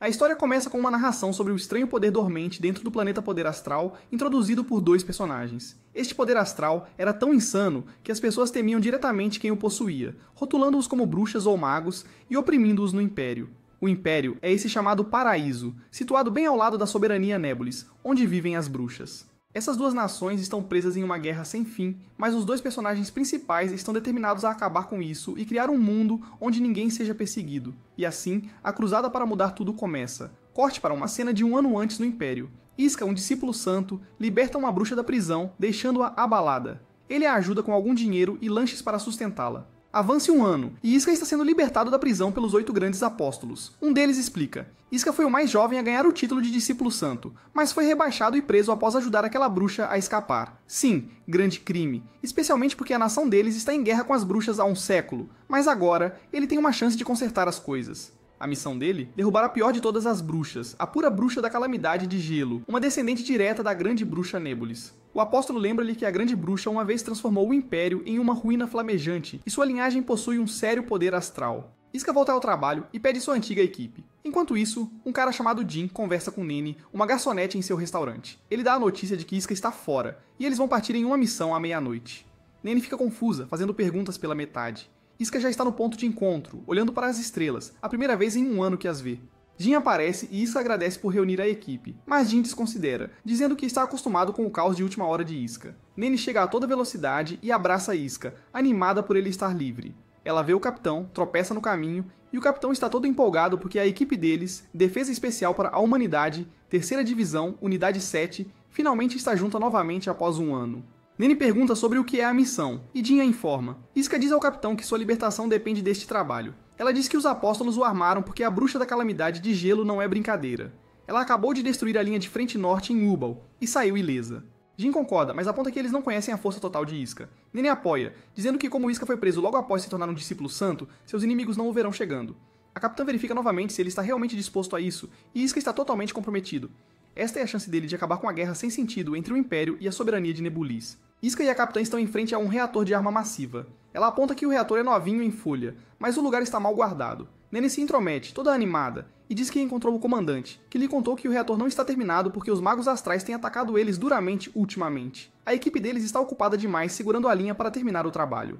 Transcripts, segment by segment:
A história começa com uma narração sobre o estranho poder dormente dentro do planeta Poder Astral, introduzido por dois personagens. Este poder astral era tão insano que as pessoas temiam diretamente quem o possuía, rotulando-os como bruxas ou magos e oprimindo-os no Império. O Império é esse chamado Paraíso, situado bem ao lado da soberania Nebulis, onde vivem as bruxas. Essas duas nações estão presas em uma guerra sem fim, mas os dois personagens principais estão determinados a acabar com isso e criar um mundo onde ninguém seja perseguido. E assim, a cruzada para mudar tudo começa. Corte para uma cena de 1 ano antes no Império. Iska, um discípulo santo, liberta uma bruxa da prisão, deixando-a abalada. Ele a ajuda com algum dinheiro e lanches para sustentá-la. Avance 1 ano, e Iska está sendo libertado da prisão pelos 8 grandes apóstolos. Um deles explica: Iska foi o mais jovem a ganhar o título de discípulo santo, mas foi rebaixado e preso após ajudar aquela bruxa a escapar. Sim, grande crime, especialmente porque a nação deles está em guerra com as bruxas há um século, mas agora ele tem uma chance de consertar as coisas. A missão dele? Derrubar a pior de todas as bruxas, a pura bruxa da calamidade de gelo, uma descendente direta da grande bruxa Nebulis. O apóstolo lembra-lhe que a grande bruxa uma vez transformou o Império em uma ruína flamejante, e sua linhagem possui um sério poder astral. Iska volta ao trabalho e pede sua antiga equipe. Enquanto isso, um cara chamado Jin conversa com Nene, uma garçonete em seu restaurante. Ele dá a notícia de que Iska está fora, e eles vão partir em uma missão à meia-noite. Nene fica confusa, fazendo perguntas pela metade. Iska já está no ponto de encontro, olhando para as estrelas, a primeira vez em 1 ano que as vê. Jin aparece e Iska agradece por reunir a equipe, mas Jin desconsidera, dizendo que está acostumado com o caos de última hora de Iska. Nene chega a toda velocidade e abraça Iska, animada por ele estar livre. Ela vê o capitão, tropeça no caminho, e o capitão está todo empolgado porque a equipe deles, Defesa Especial para a Humanidade, 3ª Divisão, Unidade 7, finalmente está junta novamente após 1 ano. Nene pergunta sobre o que é a missão, e Jin a informa. Iska diz ao capitão que sua libertação depende deste trabalho. Ela diz que os apóstolos o armaram porque a bruxa da calamidade de gelo não é brincadeira. Ela acabou de destruir a linha de frente norte em Ubal, e saiu ilesa. Jin concorda, mas aponta que eles não conhecem a força total de Iska. Nene apoia, dizendo que como Iska foi preso logo após se tornar um discípulo santo, seus inimigos não o verão chegando. A capitã verifica novamente se ele está realmente disposto a isso, e Iska está totalmente comprometido. Esta é a chance dele de acabar com a guerra sem sentido entre o Império e a soberania de Nebulis. Iska e a capitã estão em frente a um reator de arma massiva. Ela aponta que o reator é novinho em folha, mas o lugar está mal guardado. Nene se intromete, toda animada, e diz que encontrou o comandante, que lhe contou que o reator não está terminado porque os magos astrais têm atacado eles duramente ultimamente. A equipe deles está ocupada demais segurando a linha para terminar o trabalho.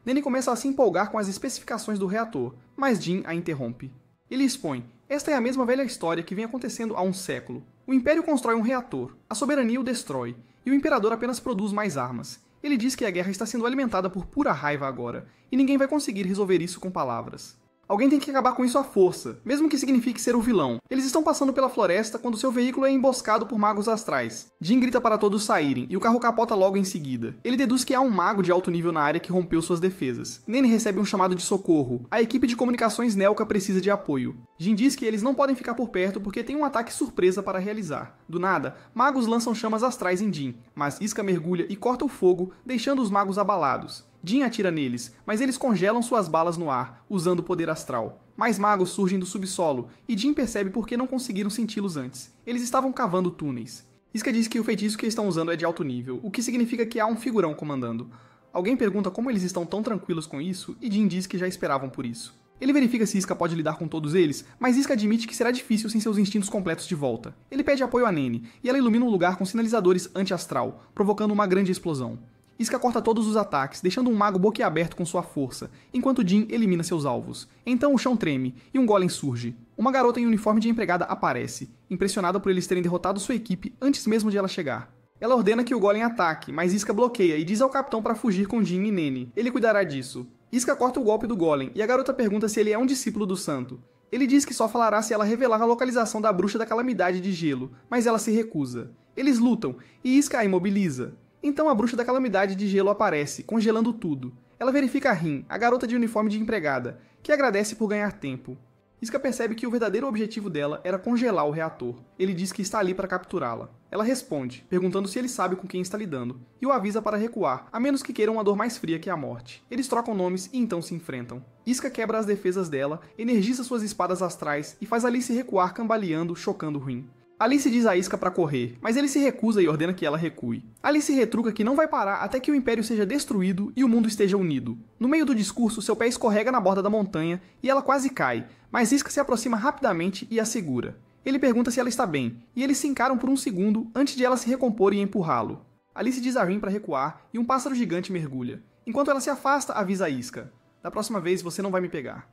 Nene começa a se empolgar com as especificações do reator, mas Jin a interrompe. Ele expõe: esta é a mesma velha história que vem acontecendo há um século. O Império constrói um reator, a soberania o destrói, e o Imperador apenas produz mais armas. Ele diz que a guerra está sendo alimentada por pura raiva agora, e ninguém vai conseguir resolver isso com palavras. Alguém tem que acabar com isso à força, mesmo que signifique ser o vilão. Eles estão passando pela floresta quando seu veículo é emboscado por magos astrais. Jin grita para todos saírem, e o carro capota logo em seguida. Ele deduz que há um mago de alto nível na área que rompeu suas defesas. Nene recebe um chamado de socorro. A equipe de comunicações Nelka precisa de apoio. Jin diz que eles não podem ficar por perto porque tem um ataque surpresa para realizar. Do nada, magos lançam chamas astrais em Jin, mas Iska mergulha e corta o fogo, deixando os magos abalados. Jin atira neles, mas eles congelam suas balas no ar, usando o poder astral. Mais magos surgem do subsolo, e Jin percebe por que não conseguiram senti-los antes. Eles estavam cavando túneis. Iska diz que o feitiço que estão usando é de alto nível, o que significa que há um figurão comandando. Alguém pergunta como eles estão tão tranquilos com isso, e Jin diz que já esperavam por isso. Ele verifica se Iska pode lidar com todos eles, mas Iska admite que será difícil sem seus instintos completos de volta. Ele pede apoio a Nene, e ela ilumina um lugar com sinalizadores anti-astral, provocando uma grande explosão. Iska corta todos os ataques, deixando um mago boquiaberto com sua força, enquanto Jin elimina seus alvos. Então o chão treme, e um golem surge. Uma garota em uniforme de empregada aparece, impressionada por eles terem derrotado sua equipe antes mesmo de ela chegar. Ela ordena que o golem ataque, mas Iska bloqueia e diz ao capitão para fugir com Jin e Nene. Ele cuidará disso. Iska corta o golpe do golem, e a garota pergunta se ele é um discípulo do santo. Ele diz que só falará se ela revelar a localização da bruxa da calamidade de gelo, mas ela se recusa. Eles lutam, e Iska a imobiliza. Então a bruxa da calamidade de gelo aparece, congelando tudo. Ela verifica Rin, a garota de uniforme de empregada, que agradece por ganhar tempo. Iska percebe que o verdadeiro objetivo dela era congelar o reator. Ele diz que está ali para capturá-la. Ela responde, perguntando se ele sabe com quem está lidando, e o avisa para recuar, a menos que queira uma dor mais fria que a morte. Eles trocam nomes e então se enfrentam. Iska quebra as defesas dela, energiza suas espadas astrais e faz Alice recuar cambaleando, chocando Rin. Alice diz a Isca para correr, mas ele se recusa e ordena que ela recue. Alice retruca que não vai parar até que o Império seja destruído e o mundo esteja unido. No meio do discurso, seu pé escorrega na borda da montanha e ela quase cai, mas Isca se aproxima rapidamente e a segura. Ele pergunta se ela está bem, e eles se encaram por um segundo antes de ela se recompor e empurrá-lo. Alice diz a Rin para recuar e um pássaro gigante mergulha. Enquanto ela se afasta, avisa a Isca: "Da próxima vez você não vai me pegar."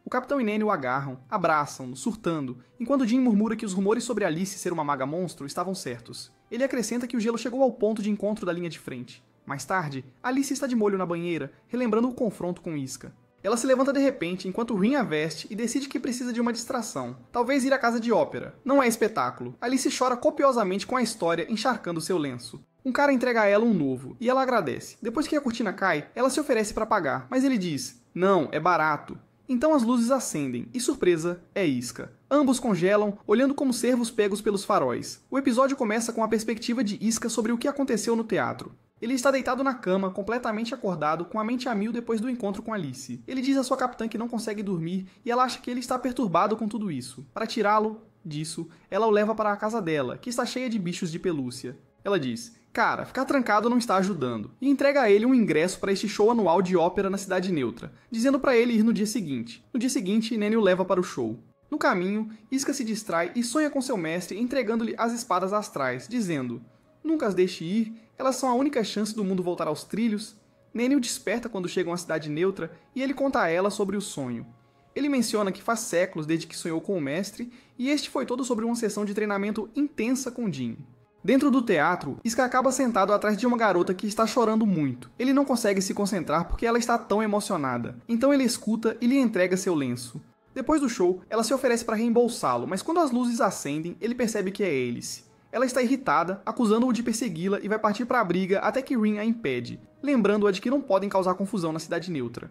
O Capitão e Nanny o agarram, abraçam-no, surtando, enquanto Jim murmura que os rumores sobre Alice ser uma maga monstro estavam certos. Ele acrescenta que o gelo chegou ao ponto de encontro da linha de frente. Mais tarde, Alice está de molho na banheira, relembrando o confronto com Isca. Ela se levanta de repente enquanto Rin a veste e decide que precisa de uma distração. Talvez ir à casa de ópera. Não é espetáculo. Alice chora copiosamente com a história encharcando seu lenço. Um cara entrega a ela um novo, e ela agradece. Depois que a cortina cai, ela se oferece para pagar, mas ele diz: "Não, é barato." Então as luzes acendem, e surpresa, é Isca. Ambos congelam, olhando como cervos pegos pelos faróis. O episódio começa com a perspectiva de Isca sobre o que aconteceu no teatro. Ele está deitado na cama, completamente acordado, com a mente a mil depois do encontro com Alice. Ele diz à sua capitã que não consegue dormir, e ela acha que ele está perturbado com tudo isso. Para tirá-lo disso, ela o leva para a casa dela, que está cheia de bichos de pelúcia. Ela diz: "Cara, ficar trancado não está ajudando." E entrega a ele um ingresso para este show anual de ópera na Cidade Neutra, dizendo para ele ir no dia seguinte. No dia seguinte, Nanny o leva para o show. No caminho, Isca se distrai e sonha com seu mestre entregando-lhe as espadas astrais, dizendo: "Nunca as deixe ir, elas são a única chance do mundo voltar aos trilhos." Nanny o desperta quando chegam à Cidade Neutra e ele conta a ela sobre o sonho. Ele menciona que faz séculos desde que sonhou com o mestre, e este foi todo sobre uma sessão de treinamento intensa com Jim. Dentro do teatro, Isca acaba sentado atrás de uma garota que está chorando muito. Ele não consegue se concentrar porque ela está tão emocionada. Então ele escuta e lhe entrega seu lenço. Depois do show, ela se oferece para reembolsá-lo, mas quando as luzes acendem, ele percebe que é Alice. Ela está irritada, acusando-o de persegui-la e vai partir para a briga até que Rin a impede, lembrando-a de que não podem causar confusão na Cidade Neutra.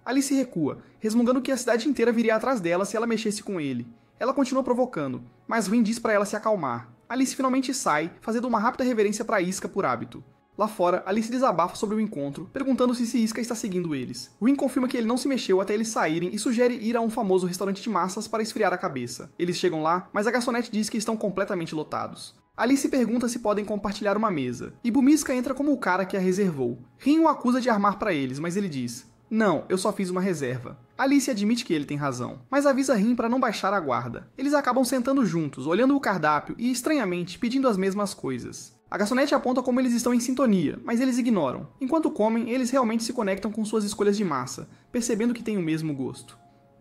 Alice recua, resmungando que a cidade inteira viria atrás dela se ela mexesse com ele. Ela continua provocando, mas Rin diz para ela se acalmar. Alice finalmente sai, fazendo uma rápida reverência para Isca por hábito. Lá fora, Alice desabafa sobre o encontro, perguntando-se se Isca está seguindo eles. Rin confirma que ele não se mexeu até eles saírem e sugere ir a um famoso restaurante de massas para esfriar a cabeça. Eles chegam lá, mas a garçonete diz que estão completamente lotados. Alice pergunta se podem compartilhar uma mesa, e Bumiska entra como o cara que a reservou. Rin o acusa de armar para eles, mas ele diz: "Não, eu só fiz uma reserva." Alice admite que ele tem razão, mas avisa Rin para não baixar a guarda. Eles acabam sentando juntos, olhando o cardápio e, estranhamente, pedindo as mesmas coisas. A garçonete aponta como eles estão em sintonia, mas eles ignoram. Enquanto comem, eles realmente se conectam com suas escolhas de massa, percebendo que têm o mesmo gosto.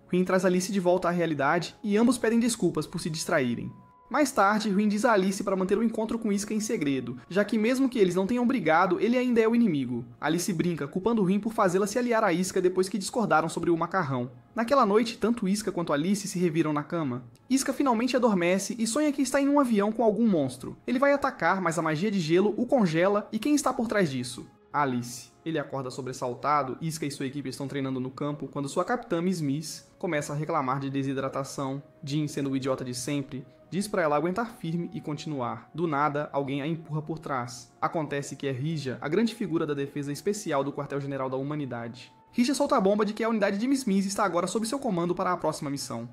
Rin traz Alice de volta à realidade e ambos pedem desculpas por se distraírem. Mais tarde, Rin diz a Alice para manter o encontro com Isca em segredo, já que mesmo que eles não tenham brigado, ele ainda é o inimigo. Alice brinca, culpando Rin por fazê-la se aliar a Isca depois que discordaram sobre o macarrão. Naquela noite, tanto Isca quanto Alice se reviram na cama. Isca finalmente adormece e sonha que está em um avião com algum monstro. Ele vai atacar, mas a magia de gelo o congela, e quem está por trás disso? Alice. Ele acorda sobressaltado, Isca e sua equipe estão treinando no campo, quando sua capitã Miss Miss começa a reclamar de desidratação. Jim, sendo o idiota de sempre, diz para ela aguentar firme e continuar. Do nada, alguém a empurra por trás. Acontece que é Rija, a grande figura da defesa especial do Quartel-General da Humanidade. Rija solta a bomba de que a unidade de Miss Miss está agora sob seu comando para a próxima missão.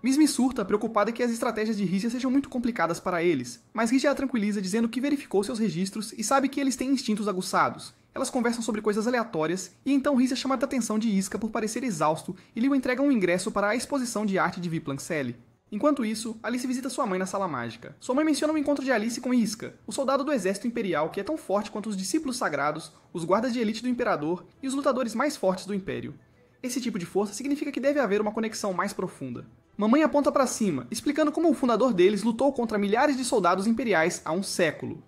Miss Miss surta, preocupada que as estratégias de Rija sejam muito complicadas para eles, mas Rija a tranquiliza dizendo que verificou seus registros e sabe que eles têm instintos aguçados. Elas conversam sobre coisas aleatórias, e então Rija chama a atenção de Isca por parecer exausto e lhe entrega um ingresso para a exposição de arte de Viplanceli. Enquanto isso, Alice visita sua mãe na sala mágica. Sua mãe menciona o encontro de Alice com Isca, o soldado do exército imperial que é tão forte quanto os discípulos sagrados, os guardas de elite do imperador e os lutadores mais fortes do império. Esse tipo de força significa que deve haver uma conexão mais profunda. Mamãe aponta para cima, explicando como o fundador deles lutou contra milhares de soldados imperiais há um século.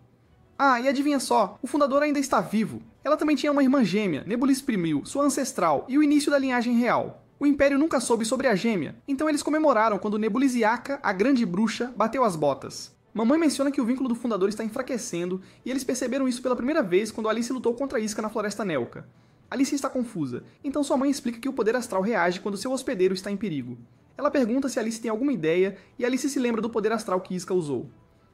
Ah, e adivinha só, o fundador ainda está vivo. Ela também tinha uma irmã gêmea, Nebulis Primil, sua ancestral e o início da linhagem real. O Império nunca soube sobre a gêmea, então eles comemoraram quando Nebulisiaca, a grande bruxa, bateu as botas. Mamãe menciona que o vínculo do fundador está enfraquecendo, e eles perceberam isso pela primeira vez quando Alice lutou contra Isca na Floresta Nelka. Alice está confusa, então sua mãe explica que o poder astral reage quando seu hospedeiro está em perigo. Ela pergunta se Alice tem alguma ideia, e Alice se lembra do poder astral que Isca usou.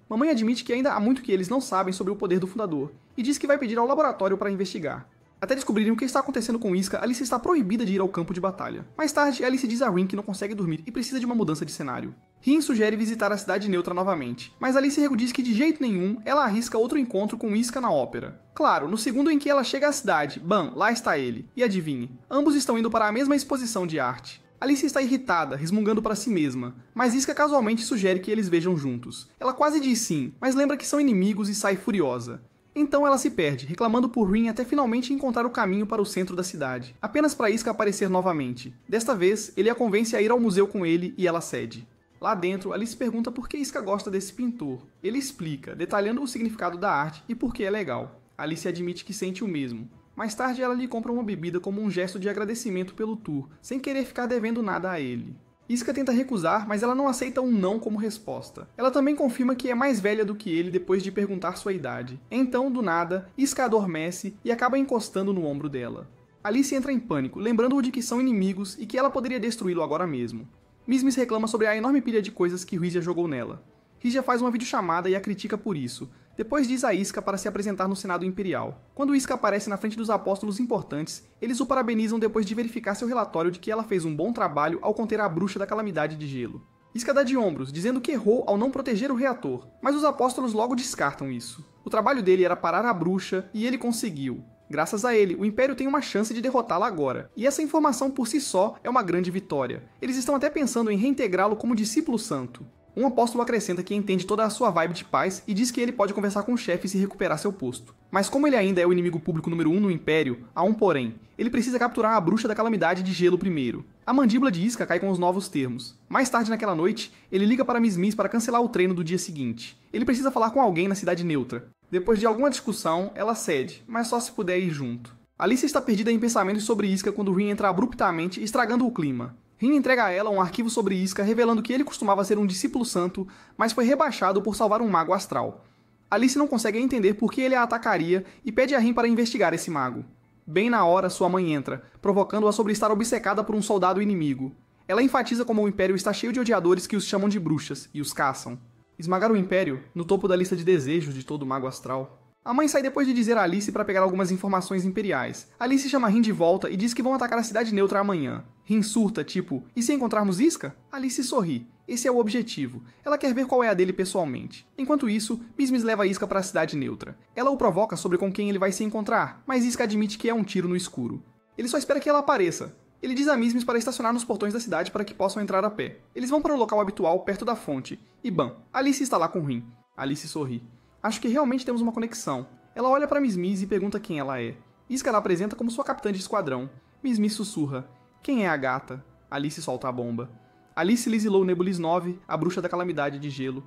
Mamãe admite que ainda há muito que eles não sabem sobre o poder do fundador, e diz que vai pedir ao laboratório para investigar. Até descobrirem o que está acontecendo com Isca, Alice está proibida de ir ao campo de batalha. Mais tarde, Alice diz a Rin que não consegue dormir e precisa de uma mudança de cenário. Rin sugere visitar a Cidade Neutra novamente, mas Alice diz que de jeito nenhum ela arrisca outro encontro com Isca na ópera. Claro, no segundo em que ela chega à cidade, bam, lá está ele. E adivinhe, ambos estão indo para a mesma exposição de arte. Alice está irritada, resmungando para si mesma, mas Isca casualmente sugere que eles vejam juntos. Ela quase diz sim, mas lembra que são inimigos e sai furiosa. Então ela se perde, reclamando por Rin até finalmente encontrar o caminho para o centro da cidade, apenas para Isca aparecer novamente. Desta vez, ele a convence a ir ao museu com ele e ela cede. Lá dentro, Alice pergunta por que Isca gosta desse pintor. Ele explica, detalhando o significado da arte e por que é legal. Alice admite que sente o mesmo. Mais tarde, ela lhe compra uma bebida como um gesto de agradecimento pelo tour, sem querer ficar devendo nada a ele. Isca tenta recusar, mas ela não aceita um não como resposta. Ela também confirma que é mais velha do que ele depois de perguntar sua idade. Então, do nada, Isca adormece e acaba encostando no ombro dela. Alice entra em pânico, lembrando-o de que são inimigos e que ela poderia destruí-lo agora mesmo. Mizmis reclama sobre a enorme pilha de coisas que Rizia jogou nela. Rizia faz uma videochamada e a critica por isso. Depois diz a Isca para se apresentar no Senado Imperial. Quando Isca aparece na frente dos apóstolos importantes, eles o parabenizam depois de verificar seu relatório de que ela fez um bom trabalho ao conter a bruxa da calamidade de gelo. Isca dá de ombros, dizendo que errou ao não proteger o reator, mas os apóstolos logo descartam isso. O trabalho dele era parar a bruxa e ele conseguiu. Graças a ele, o Império tem uma chance de derrotá-la agora, e essa informação por si só é uma grande vitória. Eles estão até pensando em reintegrá-lo como discípulo santo. Um apóstolo acrescenta que entende toda a sua vibe de paz e diz que ele pode conversar com o chefe e se recuperar seu posto. Mas como ele ainda é o inimigo público número 1 no Império, há um porém. Ele precisa capturar a bruxa da calamidade de gelo primeiro. A mandíbula de Isca cai com os novos termos. Mais tarde naquela noite, ele liga para Mizmis para cancelar o treino do dia seguinte. Ele precisa falar com alguém na Cidade Neutra. Depois de alguma discussão, ela cede, mas só se puder ir junto. Alice está perdida em pensamentos sobre Isca quando Rin entra abruptamente, estragando o clima. Rin entrega a ela um arquivo sobre Isca, revelando que ele costumava ser um discípulo santo, mas foi rebaixado por salvar um mago astral. Alice não consegue entender por que ele a atacaria e pede a Rin para investigar esse mago. Bem na hora, sua mãe entra, provocando-a sobre estar obcecada por um soldado inimigo. Ela enfatiza como o Império está cheio de odiadores que os chamam de bruxas e os caçam. Esmagar o Império, no topo da lista de desejos de todo mago astral. A mãe sai depois de dizer a Alice para pegar algumas informações imperiais. Alice chama Rin de volta e diz que vão atacar a Cidade Neutra amanhã. Rin surta, tipo, e se encontrarmos Isca? Alice sorri. Esse é o objetivo. Ela quer ver qual é a dele pessoalmente. Enquanto isso, Mizmis leva Isca para a Cidade Neutra. Ela o provoca sobre com quem ele vai se encontrar, mas Isca admite que é um tiro no escuro. Ele só espera que ela apareça. Ele diz a Mizmis para estacionar nos portões da cidade para que possam entrar a pé. Eles vão para o local habitual, perto da fonte. E bam, Alice está lá com Rin. Alice sorri. Acho que realmente temos uma conexão. Ela olha para Mizmis e pergunta quem ela é. Isca a apresenta como sua capitã de esquadrão. Mizmis sussurra. Quem é a gata? Alice solta a bomba. Alice Lizilou Nebulis 9, a bruxa da calamidade de gelo.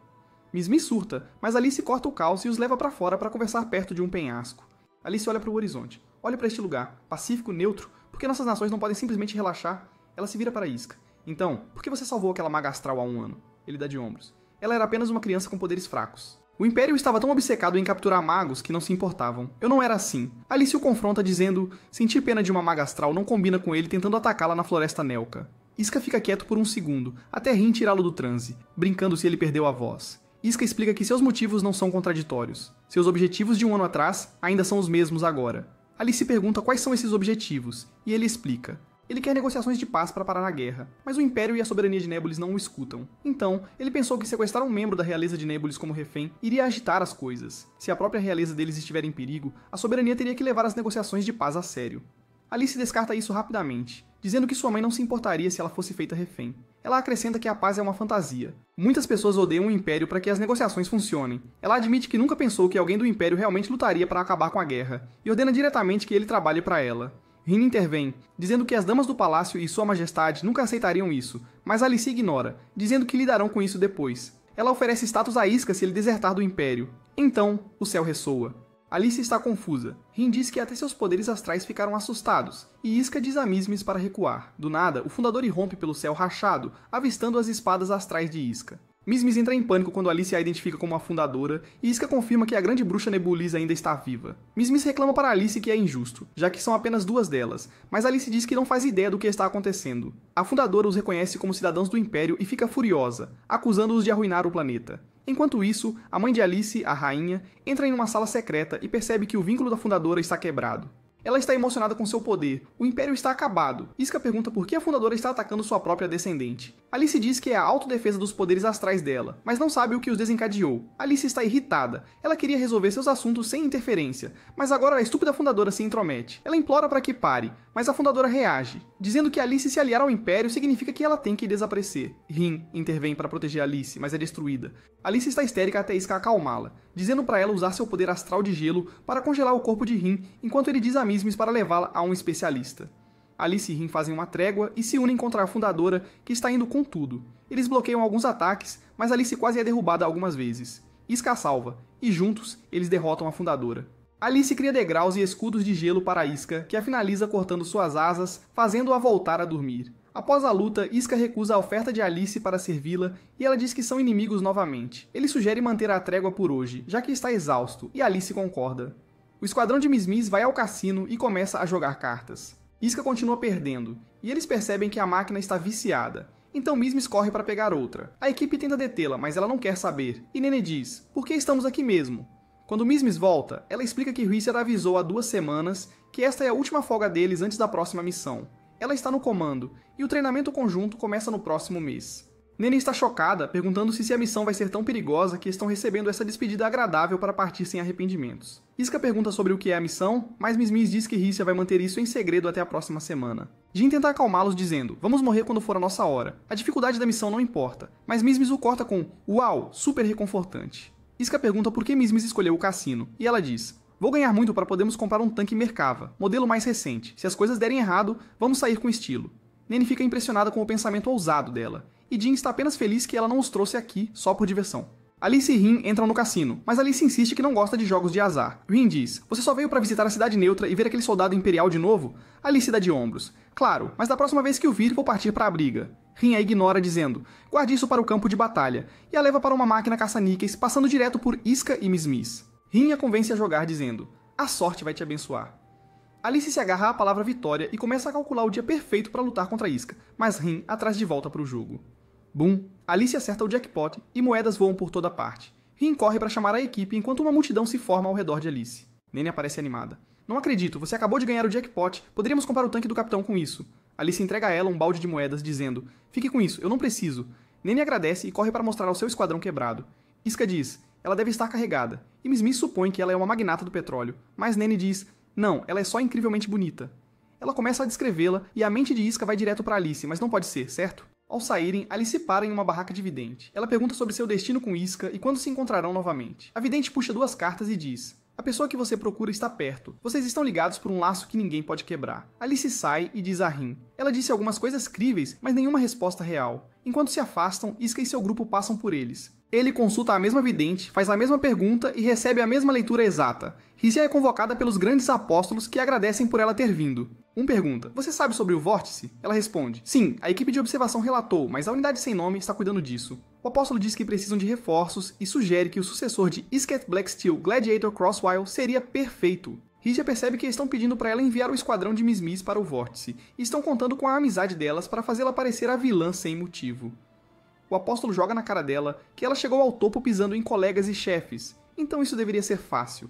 Mizmis surta, mas Alice corta o caos e os leva para fora para conversar perto de um penhasco. Alice olha para o horizonte. Olha para este lugar, pacífico, neutro, porque nossas nações não podem simplesmente relaxar. Ela se vira para Isca. Então, por que você salvou aquela maga astral há 1 ano? Ele dá de ombros. Ela era apenas uma criança com poderes fracos. O Império estava tão obcecado em capturar magos que não se importavam. Eu não era assim. Alice o confronta dizendo: sentir pena de uma maga astral não combina com ele tentando atacá-la na Floresta Nelka. Isca fica quieto por um segundo, até Rin tirá-lo do transe, brincando se ele perdeu a voz. Isca explica que seus motivos não são contraditórios. Seus objetivos de 1 ano atrás ainda são os mesmos agora. Alice pergunta quais são esses objetivos, e ele explica. Ele quer negociações de paz para parar a guerra, mas o Império e a soberania de Nebulis não o escutam. Então, ele pensou que sequestrar um membro da realeza de Nebulis como refém iria agitar as coisas. Se a própria realeza deles estiver em perigo, a soberania teria que levar as negociações de paz a sério. Alice descarta isso rapidamente, dizendo que sua mãe não se importaria se ela fosse feita refém. Ela acrescenta que a paz é uma fantasia. Muitas pessoas odeiam o Império para que as negociações funcionem. Ela admite que nunca pensou que alguém do Império realmente lutaria para acabar com a guerra, e ordena diretamente que ele trabalhe para ela. Rin intervém, dizendo que as damas do palácio e sua majestade nunca aceitariam isso, mas Alice ignora, dizendo que lidarão com isso depois. Ela oferece status a Isca se ele desertar do Império. Então, o céu ressoa. Alice está confusa. Rin diz que até seus poderes astrais ficaram assustados, e Isca diz a Mizmis para recuar. Do nada, o fundador irrompe pelo céu rachado, avistando as espadas astrais de Isca. Mizmis entra em pânico quando Alice a identifica como a fundadora, e Isca confirma que a grande bruxa Nebulis ainda está viva. Mizmis reclama para Alice que é injusto, já que são apenas 2 delas, mas Alice diz que não faz ideia do que está acontecendo. A fundadora os reconhece como cidadãos do Império e fica furiosa, acusando-os de arruinar o planeta. Enquanto isso, a mãe de Alice, a rainha, entra em uma sala secreta e percebe que o vínculo da fundadora está quebrado. Ela está emocionada com seu poder. O Império está acabado. Isca pergunta por que a fundadora está atacando sua própria descendente. Alice diz que é a autodefesa dos poderes astrais dela, mas não sabe o que os desencadeou. Alice está irritada. Ela queria resolver seus assuntos sem interferência, mas agora a estúpida fundadora se intromete. Ela implora para que pare, mas a fundadora reage, dizendo que Alice se aliar ao Império significa que ela tem que desaparecer. Rin intervém para proteger Alice, mas é destruída. Alice está histérica até Isca acalmá-la, dizendo para ela usar seu poder astral de gelo para congelar o corpo de Rin, enquanto ele diz a Mismis para levá-la a um especialista. Alice e Rin fazem uma trégua e se unem contra a fundadora, que está indo com tudo. Eles bloqueiam alguns ataques, mas Alice quase é derrubada algumas vezes. Isca a salva, e juntos eles derrotam a fundadora. Alice cria degraus e escudos de gelo para Isca, que a finaliza cortando suas asas, fazendo-a voltar a dormir. Após a luta, Isca recusa a oferta de Alice para servi-la e ela diz que são inimigos novamente. Ele sugere manter a trégua por hoje, já que está exausto, e Alice concorda. O esquadrão de Mismis vai ao cassino e começa a jogar cartas. Isca continua perdendo, e eles percebem que a máquina está viciada. Então Mismis corre para pegar outra. A equipe tenta detê-la, mas ela não quer saber. E Nene diz, por que estamos aqui mesmo? Quando Mismis volta, ela explica que Richard avisou há 2 semanas que esta é a última folga deles antes da próxima missão. Ela está no comando, e o treinamento conjunto começa no próximo mês. Nene está chocada, perguntando-se se a missão vai ser tão perigosa que estão recebendo essa despedida agradável para partir sem arrependimentos. Isca pergunta sobre o que é a missão, mas Mismis diz que Richard vai manter isso em segredo até a próxima semana. Jin tenta acalmá-los dizendo, vamos morrer quando for a nossa hora. A dificuldade da missão não importa, mas Mismis o corta com, uau, super reconfortante. Isca pergunta por que Mismis escolheu o cassino, e ela diz, vou ganhar muito para podermos comprar um tanque Merkava, modelo mais recente. Se as coisas derem errado, vamos sair com estilo. Nene fica impressionada com o pensamento ousado dela, e Jin está apenas feliz que ela não os trouxe aqui só por diversão. Alice e Rin entram no cassino, mas Alice insiste que não gosta de jogos de azar. Rin diz, você só veio para visitar a cidade neutra e ver aquele soldado imperial de novo? Alice dá de ombros. Claro, mas da próxima vez que o vir, vou partir para a briga. Rin a ignora dizendo, guarde isso para o campo de batalha, e a leva para uma máquina caça-níqueis, passando direto por Isca e Mismis. Rin a convence a jogar dizendo, a sorte vai te abençoar. Alice se agarra à palavra vitória e começa a calcular o dia perfeito para lutar contra Isca, mas Rin a traz de volta para o jogo. Bum! Alice acerta o jackpot e moedas voam por toda parte. Rin corre para chamar a equipe enquanto uma multidão se forma ao redor de Alice. Nene aparece animada. Não acredito, você acabou de ganhar o jackpot, poderíamos comprar o tanque do capitão com isso. Alice entrega a ela um balde de moedas dizendo, fique com isso, eu não preciso. Nene agradece e corre para mostrar ao seu esquadrão quebrado. Isca diz, ela deve estar carregada, e Mismis supõe que ela é uma magnata do petróleo, mas Nene diz, não, ela é só incrivelmente bonita. Ela começa a descrevê-la e a mente de Isca vai direto para Alice, mas não pode ser, certo? Ao saírem, Alice para em uma barraca de vidente. Ela pergunta sobre seu destino com Isca e quando se encontrarão novamente. A vidente puxa 2 cartas e diz, a pessoa que você procura está perto. Vocês estão ligados por um laço que ninguém pode quebrar. Alice sai e diz a Rin. Ela disse algumas coisas críveis, mas nenhuma resposta real. Enquanto se afastam, Isca e seu grupo passam por eles. Ele consulta a mesma vidente, faz a mesma pergunta e recebe a mesma leitura exata. Rizia é convocada pelos grandes apóstolos que agradecem por ela ter vindo. Um pergunta, você sabe sobre o vórtice? Ela responde, sim, a equipe de observação relatou, mas a unidade sem nome está cuidando disso. O apóstolo diz que precisam de reforços e sugere que o sucessor de Isket Blacksteel Gladiator Crosswile seria perfeito. Rizia percebe que estão pedindo para ela enviar o esquadrão de Mismis para o vórtice e estão contando com a amizade delas para fazê-la parecer a vilã sem motivo. O apóstolo joga na cara dela que ela chegou ao topo pisando em colegas e chefes, então isso deveria ser fácil.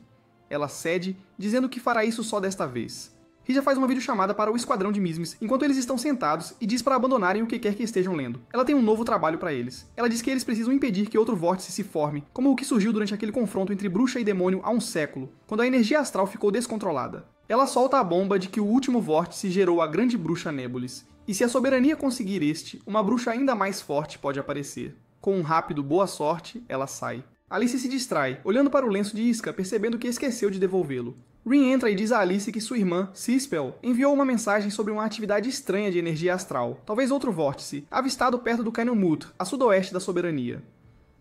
Ela cede, dizendo que fará isso só desta vez. Rizia faz uma videochamada para o esquadrão de Mismis enquanto eles estão sentados e diz para abandonarem o que quer que estejam lendo. Ela tem um novo trabalho para eles. Ela diz que eles precisam impedir que outro vórtice se forme, como o que surgiu durante aquele confronto entre bruxa e demônio há um século, quando a energia astral ficou descontrolada. Ela solta a bomba de que o último vórtice gerou a grande bruxa Nebulis, e se a soberania conseguir este, uma bruxa ainda mais forte pode aparecer. Com um rápido boa sorte, ela sai. Alice se distrai, olhando para o lenço de Isca, percebendo que esqueceu de devolvê-lo. Rin entra e diz a Alice que sua irmã, Cispel, enviou uma mensagem sobre uma atividade estranha de energia astral, talvez outro vórtice, avistado perto do Canyon Mut, a sudoeste da soberania.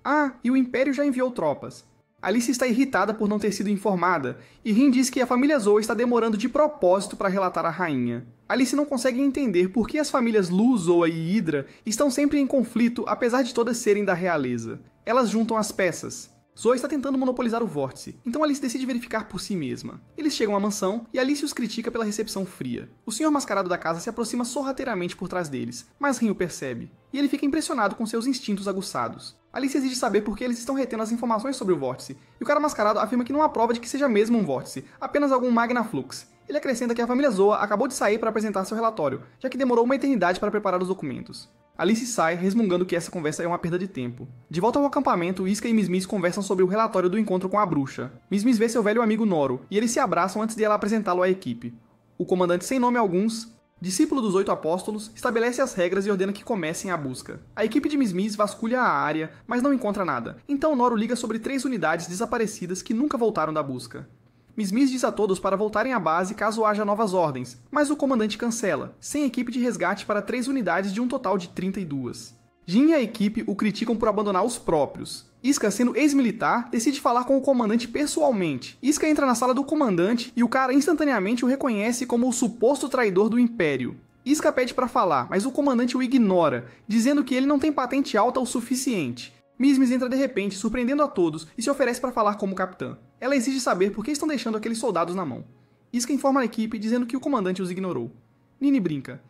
Ah, e o Império já enviou tropas. Alice está irritada por não ter sido informada, e Rin diz que a família Zoe está demorando de propósito para relatar à rainha. Alice não consegue entender por que as famílias Lu, Zoa e Hydra estão sempre em conflito, apesar de todas serem da realeza. Elas juntam as peças. Zoe está tentando monopolizar o vórtice, então Alice decide verificar por si mesma. Eles chegam à mansão e Alice os critica pela recepção fria. O senhor mascarado da casa se aproxima sorrateiramente por trás deles, mas Rin o percebe, e ele fica impressionado com seus instintos aguçados. Alice exige saber por que eles estão retendo as informações sobre o vórtice, e o cara mascarado afirma que não há prova de que seja mesmo um vórtice, apenas algum Magna Flux. Ele acrescenta que a família Zoa acabou de sair para apresentar seu relatório, já que demorou uma eternidade para preparar os documentos. Alice sai, resmungando que essa conversa é uma perda de tempo. De volta ao acampamento, Iska e Miss conversam sobre o relatório do encontro com a bruxa. Miss vê seu velho amigo Noro, e eles se abraçam antes de ela apresentá-lo à equipe. O comandante sem nome alguns, discípulo dos 8 apóstolos, estabelece as regras e ordena que comecem a busca. A equipe de Miss vasculha a área, mas não encontra nada. Então Noro liga sobre 3 unidades desaparecidas que nunca voltaram da busca. Miss diz a todos para voltarem à base caso haja novas ordens, mas o comandante cancela, sem equipe de resgate para 3 unidades de um total de 32. Jin e a equipe o criticam por abandonar os próprios. Iska, sendo ex-militar, decide falar com o comandante pessoalmente. Iska entra na sala do comandante e o cara instantaneamente o reconhece como o suposto traidor do Império. Iska pede para falar, mas o comandante o ignora, dizendo que ele não tem patente alta o suficiente. Miss entra de repente, surpreendendo a todos, e se oferece para falar como capitã. Ela exige saber por que estão deixando aqueles soldados na mão. Iska informa a equipe, dizendo que o comandante os ignorou. Nini brinca.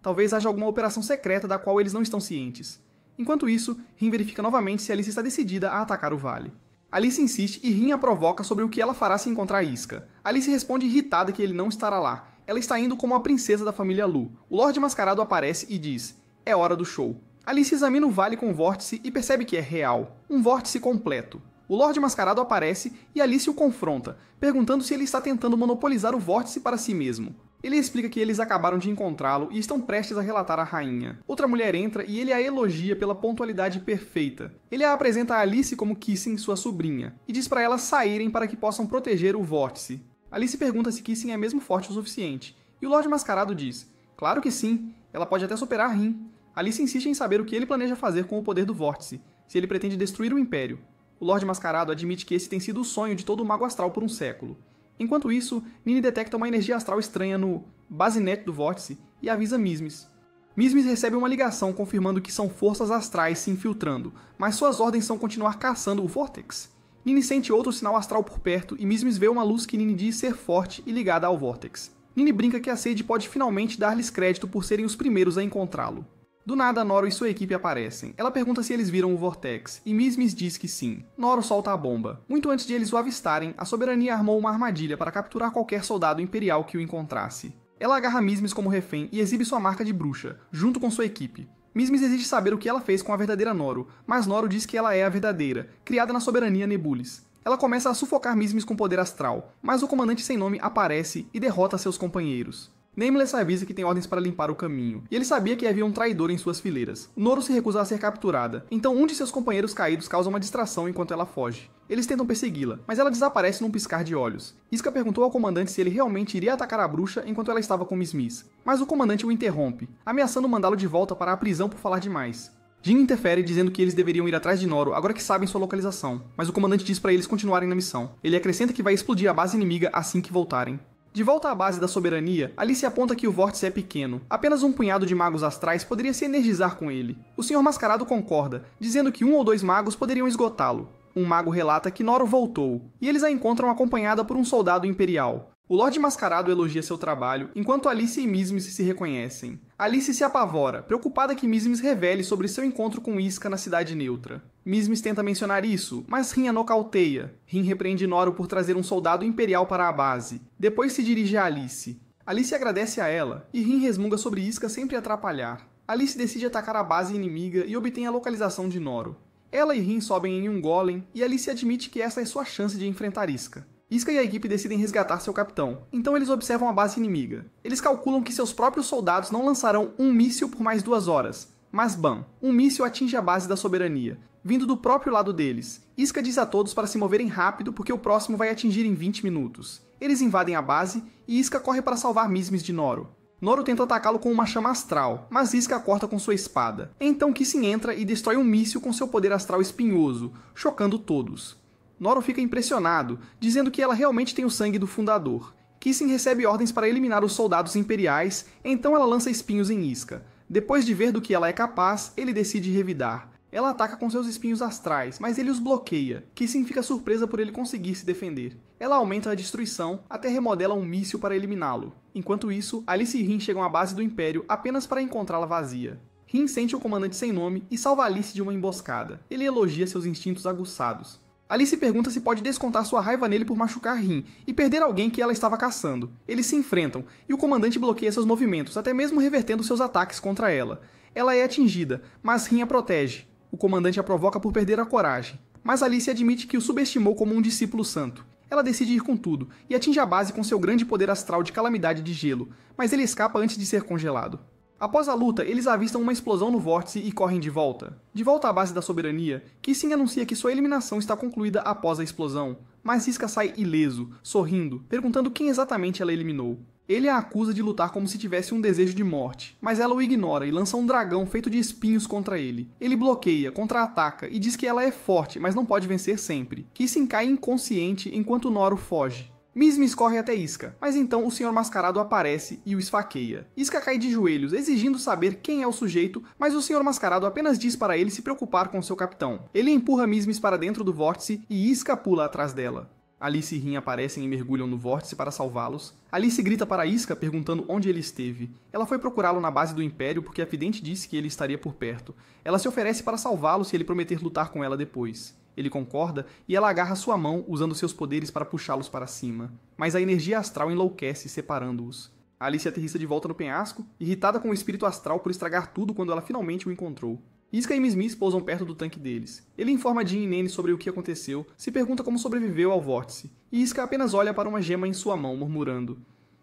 Talvez haja alguma operação secreta da qual eles não estão cientes. Enquanto isso, Rin verifica novamente se Alice está decidida a atacar o vale. Alice insiste e Rin a provoca sobre o que ela fará se encontrar Iska. Alice responde irritada que ele não estará lá. Ela está indo como a princesa da família Lu. O Lorde Mascarado aparece e diz: "É hora do show." Alice examina o vale com o vórtice e percebe que é real. Um vórtice completo. O Lorde Mascarado aparece e Alice o confronta, perguntando se ele está tentando monopolizar o vórtice para si mesmo. Ele explica que eles acabaram de encontrá-lo e estão prestes a relatar à rainha. Outra mulher entra e ele a elogia pela pontualidade perfeita. Ele a apresenta a Alice como Kissing, sua sobrinha, e diz para elas saírem para que possam proteger o vórtice. Alice pergunta se Kissing é mesmo forte o suficiente, e o Lorde Mascarado diz: "Claro que sim, ela pode até superar Rin." Alice insiste em saber o que ele planeja fazer com o poder do vórtice, se ele pretende destruir o Império. O Lorde Mascarado admite que esse tem sido o sonho de todo o mago astral por um século. Enquanto isso, Nini detecta uma energia astral estranha no basinete do vórtice e avisa Miss. Miss recebe uma ligação confirmando que são forças astrais se infiltrando, mas suas ordens são continuar caçando o Vortex. Nini sente outro sinal astral por perto e Miss vê uma luz que Nini diz ser forte e ligada ao Vortex. Nini brinca que a Sade pode finalmente dar-lhes crédito por serem os primeiros a encontrá-lo. Do nada, Noro e sua equipe aparecem. Ela pergunta se eles viram o Vortex, e Miss diz que sim. Noro solta a bomba. Muito antes de eles o avistarem, a Soberania armou uma armadilha para capturar qualquer soldado imperial que o encontrasse. Ela agarra Miss como refém e exibe sua marca de bruxa, junto com sua equipe. Miss exige saber o que ela fez com a verdadeira Noro, mas Noro diz que ela é a verdadeira, criada na Soberania Nebulis. Ela começa a sufocar Miss com poder astral, mas o comandante sem nome aparece e derrota seus companheiros. Nameless avisa que tem ordens para limpar o caminho, e ele sabia que havia um traidor em suas fileiras. Noro se recusa a ser capturada, então um de seus companheiros caídos causa uma distração enquanto ela foge. Eles tentam persegui-la, mas ela desaparece num piscar de olhos. Iska perguntou ao comandante se ele realmente iria atacar a bruxa enquanto ela estava com Miss, mas o comandante o interrompe, ameaçando mandá-lo de volta para a prisão por falar demais. Jin interfere dizendo que eles deveriam ir atrás de Noro agora que sabem sua localização, mas o comandante diz para eles continuarem na missão. Ele acrescenta que vai explodir a base inimiga assim que voltarem. De volta à base da Soberania, Alice aponta que o vórtice é pequeno. Apenas um punhado de magos astrais poderia se energizar com ele. O Senhor Mascarado concorda, dizendo que 1 ou 2 magos poderiam esgotá-lo. Um mago relata que Noro voltou, e eles a encontram acompanhada por um soldado imperial. O Lorde Mascarado elogia seu trabalho, enquanto Alice e Miss se reconhecem. Alice se apavora, preocupada que Miss revele sobre seu encontro com Iska na Cidade Neutra. Miss tenta mencionar isso, mas Rin a nocauteia. Rin repreende Noro por trazer um soldado imperial para a base. Depois se dirige a Alice. Alice agradece a ela, e Rin resmunga sobre Iska sempre atrapalhar. Alice decide atacar a base inimiga e obtém a localização de Noro. Ela e Rin sobem em um golem, e Alice admite que essa é sua chance de enfrentar Iska. Iska e a equipe decidem resgatar seu capitão, então eles observam a base inimiga. Eles calculam que seus próprios soldados não lançarão um míssil por mais 2 horas, mas bam, um míssil atinge a base da Soberania, vindo do próprio lado deles. Iska diz a todos para se moverem rápido porque o próximo vai atingir em 20 minutos. Eles invadem a base e Iska corre para salvar Miss de Noro. Noro tenta atacá-lo com uma chama astral, mas Iska corta com sua espada. Então Kissing entra e destrói um míssil com seu poder astral espinhoso, chocando todos. Noro fica impressionado, dizendo que ela realmente tem o sangue do fundador. Kissing recebe ordens para eliminar os soldados imperiais, então ela lança espinhos em Iska. Depois de ver do que ela é capaz, ele decide revidar. Ela ataca com seus espinhos astrais, mas ele os bloqueia. Kissing fica surpresa por ele conseguir se defender. Ela aumenta a destruição, até remodela um míssil para eliminá-lo. Enquanto isso, Alice e Rin chegam à base do Império apenas para encontrá-la vazia. Rin sente o comandante sem nome e salva Alice de uma emboscada. Ele elogia seus instintos aguçados. Alice pergunta se pode descontar sua raiva nele por machucar Rin e perder alguém que ela estava caçando. Eles se enfrentam, e o comandante bloqueia seus movimentos, até mesmo revertendo seus ataques contra ela. Ela é atingida, mas Rin a protege. O comandante a provoca por perder a coragem. Mas Alice admite que o subestimou como um discípulo santo. Ela decide ir com tudo, e atinge a base com seu grande poder astral de calamidade de gelo, mas ele escapa antes de ser congelado. Após a luta, eles avistam uma explosão no vórtice e correm de volta. De volta à base da soberania, Kissing anuncia que sua eliminação está concluída após a explosão, mas Iska sai ileso, sorrindo, perguntando quem exatamente ela eliminou. Ele a acusa de lutar como se tivesse um desejo de morte, mas ela o ignora e lança um dragão feito de espinhos contra ele. Ele bloqueia, contra-ataca e diz que ela é forte, mas não pode vencer sempre. Kissing cai inconsciente enquanto Noro foge. Mismis corre até Iska, mas então o Senhor Mascarado aparece e o esfaqueia. Iska cai de joelhos, exigindo saber quem é o sujeito, mas o Senhor Mascarado apenas diz para ele se preocupar com seu capitão. Ele empurra Mismis para dentro do vórtice e Iska pula atrás dela. Alice e Rin aparecem e mergulham no vórtice para salvá-los. Alice grita para Iska perguntando onde ele esteve. Ela foi procurá-lo na base do Império porque a vidente disse que ele estaria por perto. Ela se oferece para salvá-lo se ele prometer lutar com ela depois. Ele concorda e ela agarra sua mão usando seus poderes para puxá-los para cima. Mas a energia astral enlouquece, separando-os. Alice aterrissa de volta no penhasco, irritada com o espírito astral por estragar tudo quando ela finalmente o encontrou. Iska e Mismis pousam perto do tanque deles. Ele informa Jin e Nene sobre o que aconteceu, se pergunta como sobreviveu ao vórtice, e Iska apenas olha para uma gema em sua mão, murmurando: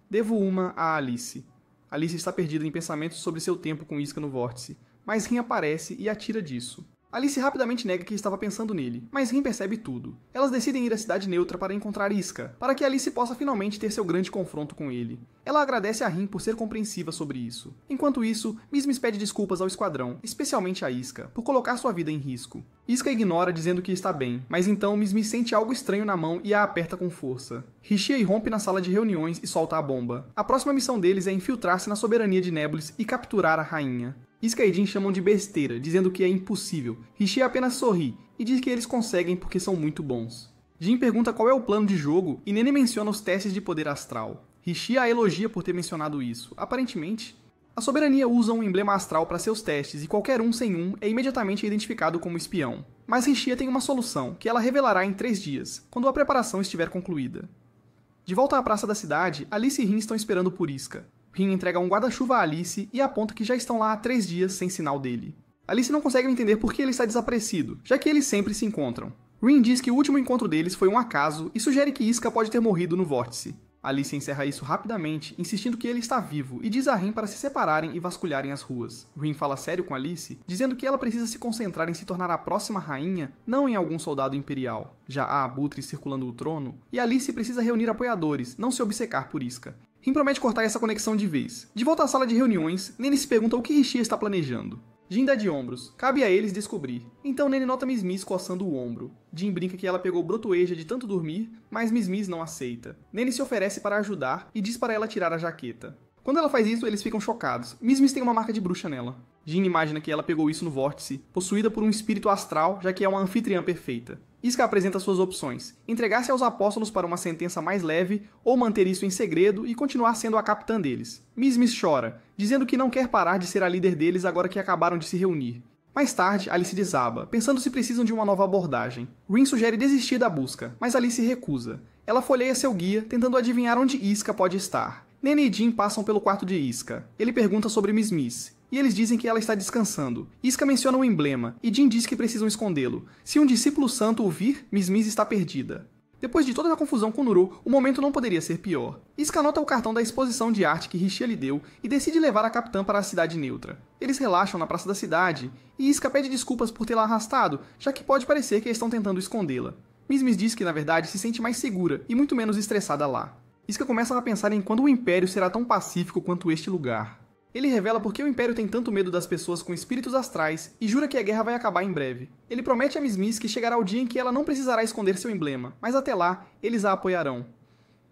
"Devo uma a Alice." Alice está perdida em pensamentos sobre seu tempo com Iska no vórtice, mas Rin aparece e a tira disso. Alice rapidamente nega que estava pensando nele, mas Rin percebe tudo. Elas decidem ir à Cidade Neutra para encontrar Iska, para que Alice possa finalmente ter seu grande confronto com ele. Ela agradece a Rin por ser compreensiva sobre isso. Enquanto isso, Mismis pede desculpas ao esquadrão, especialmente a Iska, por colocar sua vida em risco. Iska ignora dizendo que está bem, mas então Mismis sente algo estranho na mão e a aperta com força. Rishia irrompe na sala de reuniões e solta a bomba. A próxima missão deles é infiltrar-se na soberania de Nebulis e capturar a rainha. Iska e Jin chamam de besteira, dizendo que é impossível. Rishia apenas sorri e diz que eles conseguem porque são muito bons. Jin pergunta qual é o plano de jogo e Nene menciona os testes de poder astral. Rishia a elogia por ter mencionado isso. Aparentemente, a soberania usa um emblema astral para seus testes e qualquer um sem um é imediatamente identificado como espião. Mas Rishia tem uma solução, que ela revelará em 3 dias, quando a preparação estiver concluída. De volta à praça da cidade, Alice e Rin estão esperando por Iska. Rin entrega um guarda-chuva a Alice e aponta que já estão lá há 3 dias sem sinal dele. Alice não consegue entender por que ele está desaparecido, já que eles sempre se encontram. Rin diz que o último encontro deles foi um acaso e sugere que Iska pode ter morrido no vórtice. Alice encerra isso rapidamente, insistindo que ele está vivo, e diz a Rin para se separarem e vasculharem as ruas. Rin fala sério com Alice, dizendo que ela precisa se concentrar em se tornar a próxima rainha, não em algum soldado imperial. Já há abutres circulando o trono, e Alice precisa reunir apoiadores, não se obcecar por Iska. Rin promete cortar essa conexão de vez. De volta à sala de reuniões, Nene se pergunta o que Rishia está planejando. Jin dá de ombros. Cabe a eles descobrir. Então Nene nota Mismis coçando o ombro. Jin brinca que ela pegou brotoeja de tanto dormir, mas Mismis não aceita. Nene se oferece para ajudar e diz para ela tirar a jaqueta. Quando ela faz isso, eles ficam chocados. Mismis tem uma marca de bruxa nela. Jin imagina que ela pegou isso no vórtice, possuída por um espírito astral, já que é uma anfitriã perfeita. Iska apresenta suas opções: entregar-se aos apóstolos para uma sentença mais leve, ou manter isso em segredo e continuar sendo a capitã deles. Mismis chora, dizendo que não quer parar de ser a líder deles agora que acabaram de se reunir. Mais tarde, Alice desaba, pensando se precisam de uma nova abordagem. Rin sugere desistir da busca, mas Alice recusa. Ela folheia seu guia, tentando adivinhar onde Iska pode estar. Nene e Jin passam pelo quarto de Iska. Ele pergunta sobre Mismis, e eles dizem que ela está descansando. Iska menciona um emblema, e Jin diz que precisam escondê-lo. Se um discípulo santo o vir, Mismis está perdida. Depois de toda a confusão com Nuru, o momento não poderia ser pior. Iska anota o cartão da exposição de arte que Rishia lhe deu e decide levar a capitã para a cidade neutra. Eles relaxam na praça da cidade, e Iska pede desculpas por tê-la arrastado, já que pode parecer que estão tentando escondê-la. Mismis diz que, na verdade, se sente mais segura e muito menos estressada lá. Iska começa a pensar em quando o Império será tão pacífico quanto este lugar. Ele revela por que o Império tem tanto medo das pessoas com espíritos astrais e jura que a guerra vai acabar em breve. Ele promete a Mismis que chegará o dia em que ela não precisará esconder seu emblema, mas até lá, eles a apoiarão.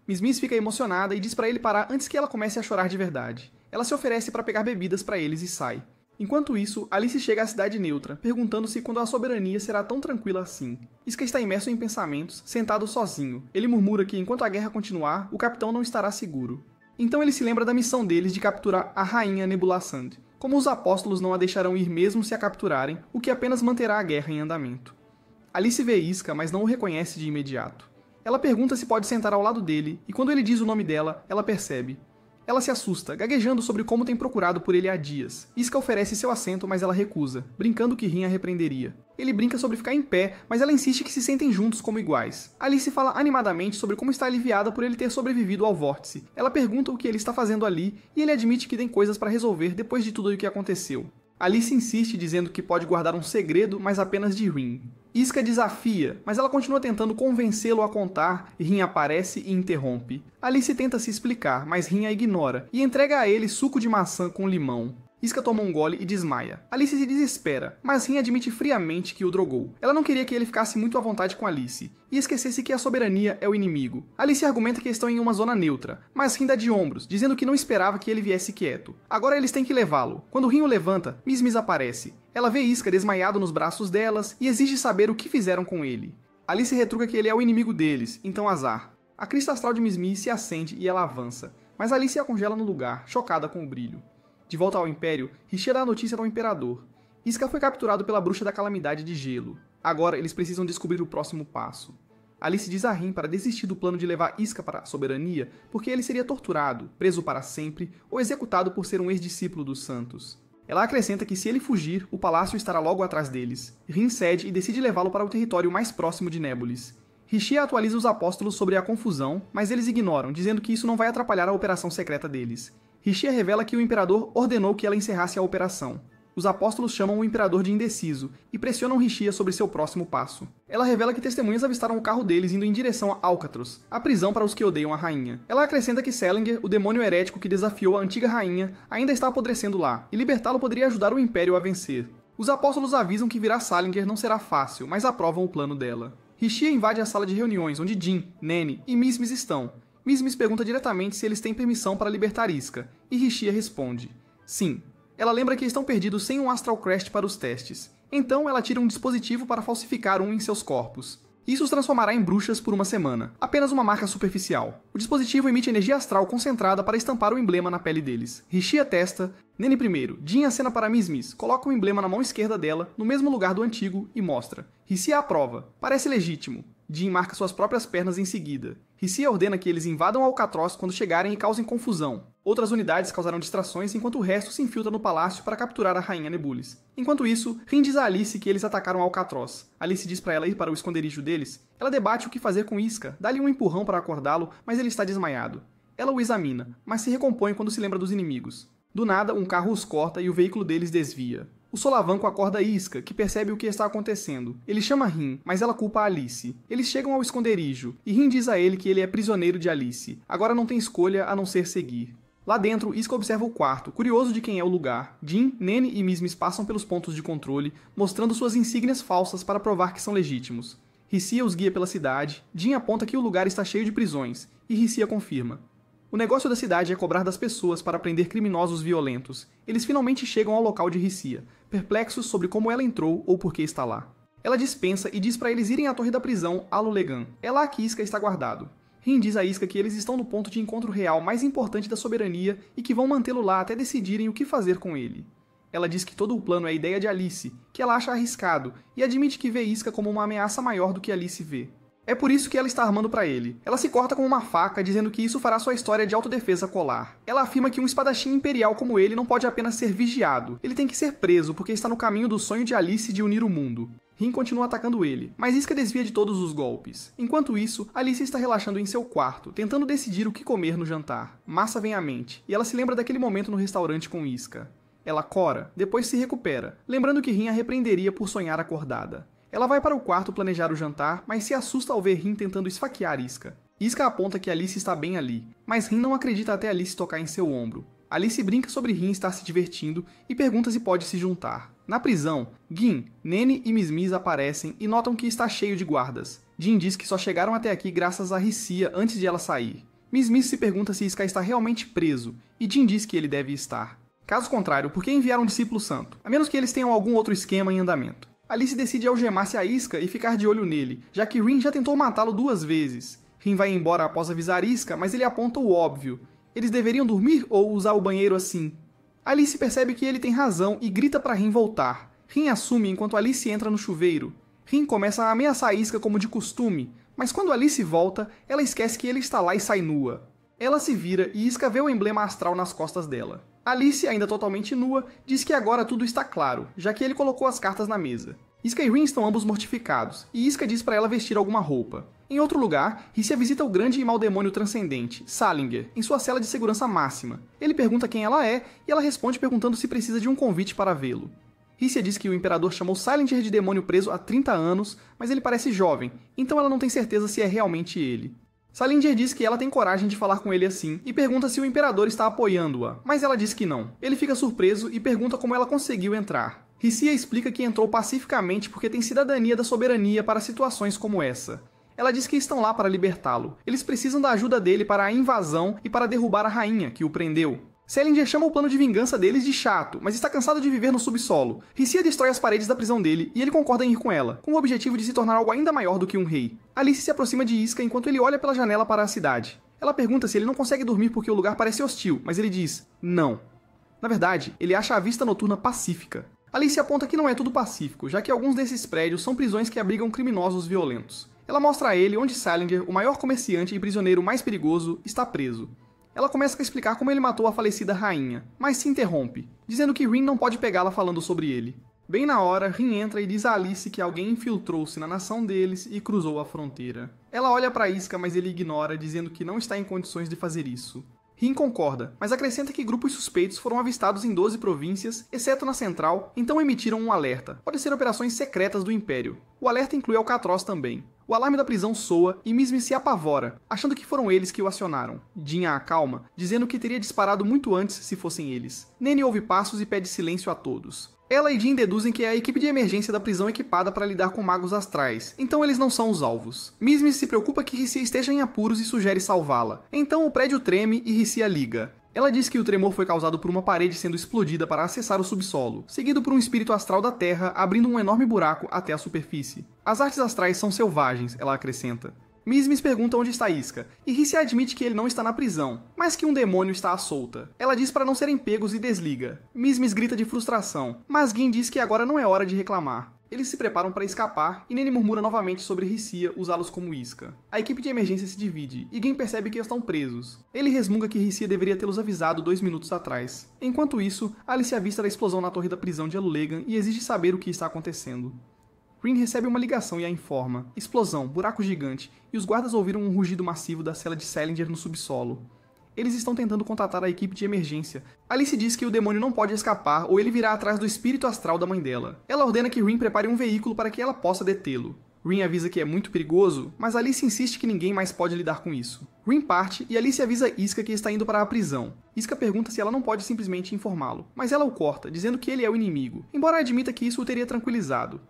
Mismis fica emocionada e diz para ele parar antes que ela comece a chorar de verdade. Ela se oferece para pegar bebidas para eles e sai. Enquanto isso, Alice chega à cidade neutra, perguntando-se quando a soberania será tão tranquila assim. Iska está imerso em pensamentos, sentado sozinho. Ele murmura que enquanto a guerra continuar, o capitão não estará seguro. Então ele se lembra da missão deles de capturar a rainha Nebulasand. Como os apóstolos não a deixarão ir mesmo se a capturarem, o que apenas manterá a guerra em andamento. Alice vê Isca, mas não o reconhece de imediato. Ela pergunta se pode sentar ao lado dele, e quando ele diz o nome dela, ela percebe. Ela se assusta, gaguejando sobre como tem procurado por ele há dias. Isca oferece seu assento, mas ela recusa, brincando que Rin a repreenderia. Ele brinca sobre ficar em pé, mas ela insiste que se sentem juntos como iguais. Alice fala animadamente sobre como está aliviada por ele ter sobrevivido ao vórtice. Ela pergunta o que ele está fazendo ali, e ele admite que tem coisas para resolver depois de tudo o que aconteceu. Alice insiste dizendo que pode guardar um segredo, mas apenas de Rin. Isca desafia, mas ela continua tentando convencê-lo a contar, e Rin aparece e interrompe. Alice tenta se explicar, mas Rin a ignora, e entrega a ele suco de maçã com limão. Isca toma um gole e desmaia. Alice se desespera, mas Rin admite friamente que o drogou. Ela não queria que ele ficasse muito à vontade com Alice, e esquecesse que a soberania é o inimigo. Alice argumenta que estão em uma zona neutra, mas Rin dá de ombros, dizendo que não esperava que ele viesse quieto. Agora eles têm que levá-lo. Quando Rin o levanta, Miss aparece. Ela vê Isca desmaiado nos braços delas e exige saber o que fizeram com ele. Alice retruca que ele é o inimigo deles, então azar. A crista astral de Miss se acende e ela avança, mas Alice a congela no lugar, chocada com o brilho. De volta ao Império, Richie dá a notícia ao Imperador. Isca foi capturado pela Bruxa da Calamidade de Gelo. Agora eles precisam descobrir o próximo passo. Alice diz a Rin para desistir do plano de levar Isca para a soberania, porque ele seria torturado, preso para sempre ou executado por ser um ex-discípulo dos Santos. Ela acrescenta que se ele fugir, o palácio estará logo atrás deles. Rin cede e decide levá-lo para o território mais próximo de Nébulis. Richie atualiza os apóstolos sobre a confusão, mas eles ignoram, dizendo que isso não vai atrapalhar a operação secreta deles. Richie revela que o Imperador ordenou que ela encerrasse a operação. Os apóstolos chamam o Imperador de indeciso e pressionam Richie sobre seu próximo passo. Ela revela que testemunhas avistaram o carro deles indo em direção a Alcatraz, a prisão para os que odeiam a rainha. Ela acrescenta que Salinger, o demônio herético que desafiou a antiga rainha, ainda está apodrecendo lá, e libertá-lo poderia ajudar o Império a vencer. Os apóstolos avisam que virar Salinger não será fácil, mas aprovam o plano dela. Richie invade a sala de reuniões onde Jean, Nene e Miss estão. Miss pergunta diretamente se eles têm permissão para libertar Isca, e Richie responde: sim. Ela lembra que estão perdidos sem um Astral Crest para os testes. Então ela tira um dispositivo para falsificar um em seus corpos. Isso os transformará em bruxas por uma semana, apenas uma marca superficial. O dispositivo emite energia astral concentrada para estampar o emblema na pele deles. Richie testa, Nene primeiro, Jean acena para Miss, coloca o emblema na mão esquerda dela, no mesmo lugar do antigo, e mostra. Richie aprova. Parece legítimo. Jean marca suas próprias pernas em seguida. Richie ordena que eles invadam Alcatraz quando chegarem e causem confusão. Outras unidades causarão distrações enquanto o resto se infiltra no palácio para capturar a Rainha Nebulis. Enquanto isso, Rin diz a Alice que eles atacaram Alcatraz. Alice diz para ela ir para o esconderijo deles. Ela debate o que fazer com Isca, dá-lhe um empurrão para acordá-lo, mas ele está desmaiado. Ela o examina, mas se recompõe quando se lembra dos inimigos. Do nada, um carro os corta e o veículo deles desvia. O Solavanco acorda Isca, que percebe o que está acontecendo. Ele chama Rin, mas ela culpa a Alice. Eles chegam ao esconderijo, e Rin diz a ele que ele é prisioneiro de Alice. Agora não tem escolha a não ser seguir. Lá dentro, Isca observa o quarto, curioso de quem é o lugar. Jean, Nene e Miss passam pelos pontos de controle, mostrando suas insígnias falsas para provar que são legítimos. Richie os guia pela cidade, Jean aponta que o lugar está cheio de prisões, e Richie confirma. O negócio da cidade é cobrar das pessoas para prender criminosos violentos. Eles finalmente chegam ao local de Richie, perplexos sobre como ela entrou ou por que está lá. Ela dispensa e diz para eles irem à torre da prisão, Alulegan. É lá que Isca está guardado. Rin diz a Isca que eles estão no ponto de encontro real mais importante da soberania e que vão mantê-lo lá até decidirem o que fazer com ele. Ela diz que todo o plano é ideia de Alice, que ela acha arriscado, e admite que vê Isca como uma ameaça maior do que Alice vê. É por isso que ela está armando para ele. Ela se corta com uma faca, dizendo que isso fará sua história de autodefesa colar. Ela afirma que um espadachim imperial como ele não pode apenas ser vigiado. Ele tem que ser preso, porque está no caminho do sonho de Alice de unir o mundo. Rin continua atacando ele, mas Isca desvia de todos os golpes. Enquanto isso, Alice está relaxando em seu quarto, tentando decidir o que comer no jantar. Massa vem à mente, e ela se lembra daquele momento no restaurante com Isca. Ela cora, depois se recupera, lembrando que Rin a repreenderia por sonhar acordada. Ela vai para o quarto planejar o jantar, mas se assusta ao ver Rin tentando esfaquear Isca. Isca aponta que Alice está bem ali, mas Rin não acredita até Alice tocar em seu ombro. Alice brinca sobre Rin estar se divertindo e pergunta se pode se juntar. Na prisão, Gin, Nene e Miss aparecem e notam que está cheio de guardas. Jean diz que só chegaram até aqui graças a Richie antes de ela sair. Miss se pergunta se Isca está realmente preso, e Jean diz que ele deve estar. Caso contrário, por que enviar um discípulo santo? A menos que eles tenham algum outro esquema em andamento. Alice decide algemar-se a Isca e ficar de olho nele, já que Rin já tentou matá-lo 2 vezes. Rin vai embora após avisar Isca, mas ele aponta o óbvio. Eles deveriam dormir ou usar o banheiro assim? Alice percebe que ele tem razão e grita para Rin voltar. Rin assume enquanto Alice entra no chuveiro. Rin começa a ameaçar Isca como de costume, mas quando Alice volta, ela esquece que ele está lá e sai nua. Ela se vira e Isca vê o emblema astral nas costas dela. Alice, ainda totalmente nua, diz que agora tudo está claro, já que ele colocou as cartas na mesa. Isca e Rin estão ambos mortificados, e Isca diz para ela vestir alguma roupa. Em outro lugar, Rissia visita o grande e mau demônio transcendente, Salinger, em sua cela de segurança máxima. Ele pergunta quem ela é, e ela responde perguntando se precisa de um convite para vê-lo. Rissia diz que o imperador chamou Salinger de demônio preso há 30 anos, mas ele parece jovem, então ela não tem certeza se é realmente ele. Salinger diz que ela tem coragem de falar com ele assim, e pergunta se o imperador está apoiando-a, mas ela diz que não. Ele fica surpreso e pergunta como ela conseguiu entrar. Rissia explica que entrou pacificamente porque tem cidadania da soberania para situações como essa. Ela diz que estão lá para libertá-lo. Eles precisam da ajuda dele para a invasão e para derrubar a rainha, que o prendeu. Salinger chama o plano de vingança deles de chato, mas está cansado de viver no subsolo. Rissia destrói as paredes da prisão dele e ele concorda em ir com ela, com o objetivo de se tornar algo ainda maior do que um rei. Alice se aproxima de Isca enquanto ele olha pela janela para a cidade. Ela pergunta se ele não consegue dormir porque o lugar parece hostil, mas ele diz não. Na verdade, ele acha a vista noturna pacífica. Alice aponta que não é tudo pacífico, já que alguns desses prédios são prisões que abrigam criminosos violentos. Ela mostra a ele onde Salinger, o maior comerciante e prisioneiro mais perigoso, está preso. Ela começa a explicar como ele matou a falecida rainha, mas se interrompe, dizendo que Rin não pode pegá-la falando sobre ele. Bem na hora, Rin entra e diz a Alice que alguém infiltrou-se na nação deles e cruzou a fronteira. Ela olha para Isca, mas ele ignora, dizendo que não está em condições de fazer isso. Rin concorda, mas acrescenta que grupos suspeitos foram avistados em 12 províncias, exceto na central, então emitiram um alerta. Pode ser operações secretas do Império. O alerta inclui Alcatraz também. O alarme da prisão soa e Mizmi se apavora, achando que foram eles que o acionaram. Jin a acalma, dizendo que teria disparado muito antes se fossem eles. Nene ouve passos e pede silêncio a todos. Ela e Jin deduzem que é a equipe de emergência da prisão equipada para lidar com magos astrais, então eles não são os alvos. Mizmi se preocupa que Rissia esteja em apuros e sugere salvá-la. Então o prédio treme e Rissia liga. Ela diz que o tremor foi causado por uma parede sendo explodida para acessar o subsolo, seguido por um espírito astral da Terra abrindo um enorme buraco até a superfície. As artes astrais são selvagens, ela acrescenta. Mizmi pergunta onde está Isca, e Rissia admite que ele não está na prisão, mas que um demônio está à solta. Ela diz para não serem pegos e desliga. Mizmi grita de frustração, mas Gin diz que agora não é hora de reclamar. Eles se preparam para escapar, e Nene murmura novamente sobre Rissia usá-los como isca. A equipe de emergência se divide, e Gin percebe que estão presos. Ele resmunga que Rissia deveria tê-los avisado 2 minutos atrás. Enquanto isso, Alice avista a explosão na torre da prisão de Elulegan e exige saber o que está acontecendo. Rin recebe uma ligação e a informa. Explosão, buraco gigante, e os guardas ouviram um rugido massivo da cela de Salinger no subsolo. Eles estão tentando contatar a equipe de emergência. Alice diz que o demônio não pode escapar ou ele virá atrás do espírito astral da mãe dela. Ela ordena que Rin prepare um veículo para que ela possa detê-lo. Rin avisa que é muito perigoso, mas Alice insiste que ninguém mais pode lidar com isso. Rin parte e Alice avisa Isca que está indo para a prisão. Isca pergunta se ela não pode simplesmente informá-lo, mas ela o corta, dizendo que ele é o inimigo, embora admita que isso o teria tranquilizado.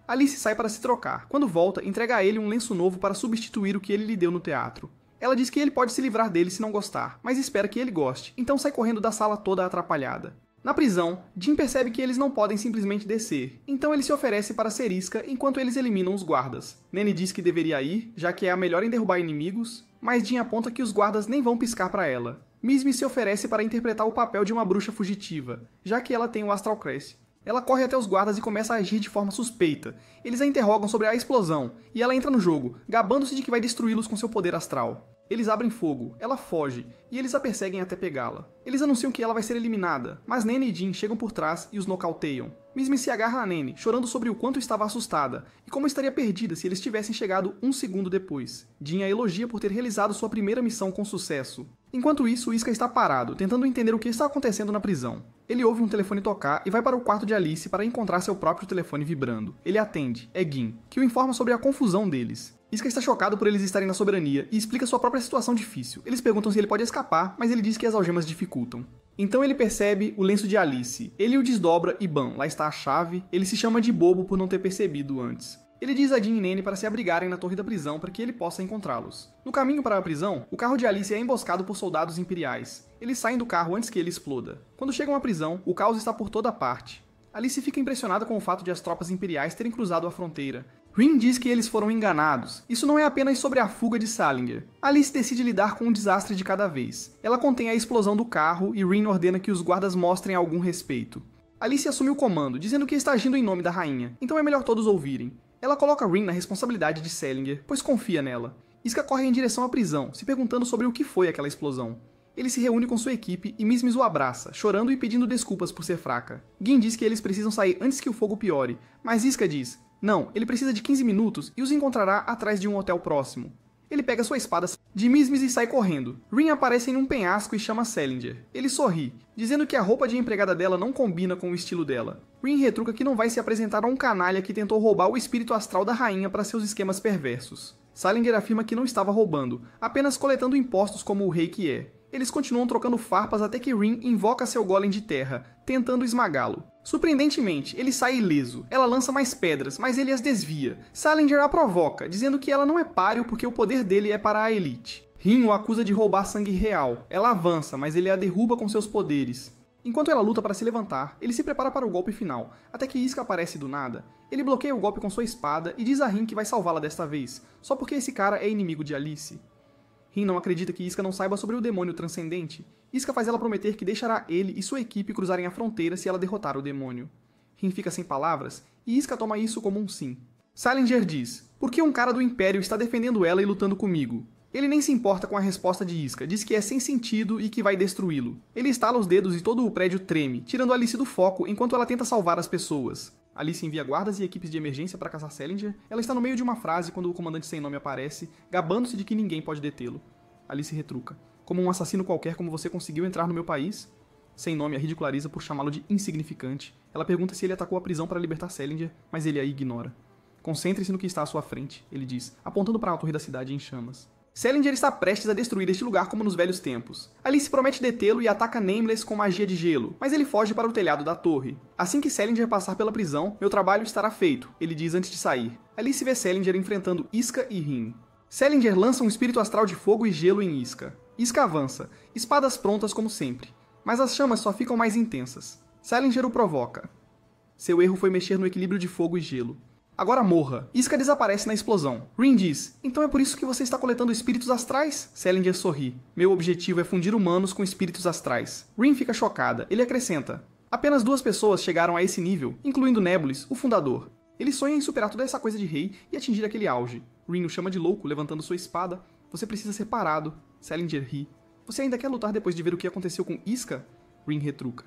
Alice sai para se trocar. Quando volta, entrega a ele um lenço novo para substituir o que ele lhe deu no teatro. Ela diz que ele pode se livrar dele se não gostar, mas espera que ele goste, então sai correndo da sala toda atrapalhada. Na prisão, Jin percebe que eles não podem simplesmente descer, então ele se oferece para ser isca enquanto eles eliminam os guardas. Nene diz que deveria ir, já que é a melhor em derrubar inimigos, mas Jin aponta que os guardas nem vão piscar para ela. Mizmi se oferece para interpretar o papel de uma bruxa fugitiva, já que ela tem o Astral Cresce. Ela corre até os guardas e começa a agir de forma suspeita. Eles a interrogam sobre a explosão, e ela entra no jogo, gabando-se de que vai destruí-los com seu poder astral. Eles abrem fogo, ela foge, e eles a perseguem até pegá-la. Eles anunciam que ela vai ser eliminada, mas Nene e Jin chegam por trás e os nocauteiam. Mizmi se agarra a Nene, chorando sobre o quanto estava assustada, e como estaria perdida se eles tivessem chegado 1 segundo depois. Jin a elogia por ter realizado sua primeira missão com sucesso. Enquanto isso, Isca está parado, tentando entender o que está acontecendo na prisão. Ele ouve um telefone tocar e vai para o quarto de Alice para encontrar seu próprio telefone vibrando. Ele atende, é Gin, que o informa sobre a confusão deles. Isca está chocado por eles estarem na soberania e explica sua própria situação difícil. Eles perguntam se ele pode escapar, mas ele diz que as algemas dificultam. Então ele percebe o lenço de Alice. Ele o desdobra e bam, lá está a chave. Ele se chama de bobo por não ter percebido antes. Ele diz a Jin e Nene para se abrigarem na torre da prisão para que ele possa encontrá-los. No caminho para a prisão, o carro de Alice é emboscado por soldados imperiais. Eles saem do carro antes que ele exploda. Quando chegam à prisão, o caos está por toda parte. Alice fica impressionada com o fato de as tropas imperiais terem cruzado a fronteira. Rin diz que eles foram enganados. Isso não é apenas sobre a fuga de Salinger. Alice decide lidar com um desastre de cada vez. Ela contém a explosão do carro e Rin ordena que os guardas mostrem algum respeito. Alice assume o comando, dizendo que está agindo em nome da rainha, então é melhor todos ouvirem. Ela coloca Rin na responsabilidade de Salinger, pois confia nela. Iska corre em direção à prisão, se perguntando sobre o que foi aquela explosão. Ele se reúne com sua equipe e Mizmiz o abraça, chorando e pedindo desculpas por ser fraca. Gin diz que eles precisam sair antes que o fogo piore, mas Iska diz: não, ele precisa de 15 minutos e os encontrará atrás de um hotel próximo. Ele pega sua espada de Mizmiz e sai correndo. Rin aparece em um penhasco e chama Salinger. Ele sorri, dizendo que a roupa de empregada dela não combina com o estilo dela. Rin retruca que não vai se apresentar a um canalha que tentou roubar o espírito astral da rainha para seus esquemas perversos. Salinger afirma que não estava roubando, apenas coletando impostos como o rei que é. Eles continuam trocando farpas até que Rin invoca seu golem de terra, tentando esmagá-lo. Surpreendentemente, ele sai ileso. Ela lança mais pedras, mas ele as desvia. Salinger a provoca, dizendo que ela não é páreo porque o poder dele é para a elite. Rin o acusa de roubar sangue real. Ela avança, mas ele a derruba com seus poderes. Enquanto ela luta para se levantar, ele se prepara para o golpe final, até que Iska aparece do nada. Ele bloqueia o golpe com sua espada e diz a Rin que vai salvá-la desta vez, só porque esse cara é inimigo de Alice. Rin não acredita que Iska não saiba sobre o demônio transcendente. Iska faz ela prometer que deixará ele e sua equipe cruzarem a fronteira se ela derrotar o demônio. Rin fica sem palavras, e Iska toma isso como um sim. Salinger diz: por que um cara do Império está defendendo ela e lutando comigo? Ele nem se importa com a resposta de Iska, diz que é sem sentido e que vai destruí-lo. Ele estala os dedos e todo o prédio treme, tirando Alice do foco enquanto ela tenta salvar as pessoas. Alice envia guardas e equipes de emergência para caçar Salinger. Ela está no meio de uma frase quando o comandante sem nome aparece, gabando-se de que ninguém pode detê-lo. Alice retruca: como um assassino qualquer como você conseguiu entrar no meu país? Sem nome a ridiculariza por chamá-lo de insignificante. Ela pergunta se ele atacou a prisão para libertar Salinger, mas ele a ignora. Concentre-se no que está à sua frente, ele diz, apontando para a torre da cidade em chamas. Salinger está prestes a destruir este lugar como nos velhos tempos. Alice promete detê-lo e ataca Nameless com magia de gelo, mas ele foge para o telhado da torre. Assim que Salinger passar pela prisão, meu trabalho estará feito, ele diz antes de sair. Alice vê Salinger enfrentando Iska e Rin. Salinger lança um espírito astral de fogo e gelo em Iska. Iska avança, espadas prontas como sempre, mas as chamas só ficam mais intensas. Salinger o provoca. Seu erro foi mexer no equilíbrio de fogo e gelo. Agora morra. Iska desaparece na explosão. Rin diz: então é por isso que você está coletando espíritos astrais? Salinger sorri. Meu objetivo é fundir humanos com espíritos astrais. Rin fica chocada. Ele acrescenta: apenas 2 pessoas chegaram a esse nível, incluindo Nebulis, o fundador. Ele sonha em superar toda essa coisa de rei e atingir aquele auge. Rin o chama de louco, levantando sua espada. Você precisa ser parado. Salinger ri. Você ainda quer lutar depois de ver o que aconteceu com Iska? Rin retruca.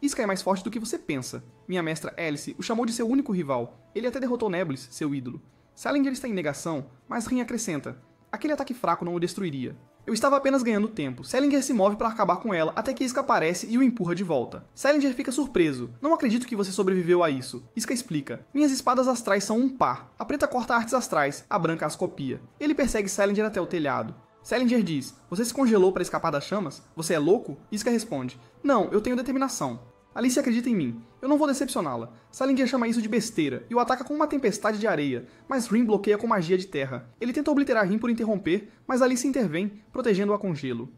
Iska é mais forte do que você pensa. Minha mestra Alice o chamou de seu único rival. Ele até derrotou Nebulis, seu ídolo. Salinger está em negação, mas Rin acrescenta: aquele ataque fraco não o destruiria. Eu estava apenas ganhando tempo. Salinger se move para acabar com ela até que Iska aparece e o empurra de volta. Salinger fica surpreso. Não acredito que você sobreviveu a isso. Iska explica: minhas espadas astrais são um par. A preta corta artes astrais, a branca as copia. Ele persegue Salinger até o telhado. Salinger diz: você se congelou para escapar das chamas? Você é louco? Iska responde: não, eu tenho determinação. Alice acredita em mim. Eu não vou decepcioná-la. Salinger chama isso de besteira e o ataca com uma tempestade de areia, mas Rin bloqueia com magia de terra. Ele tenta obliterar Rin por interromper, mas Alice intervém, protegendo-a com gelo.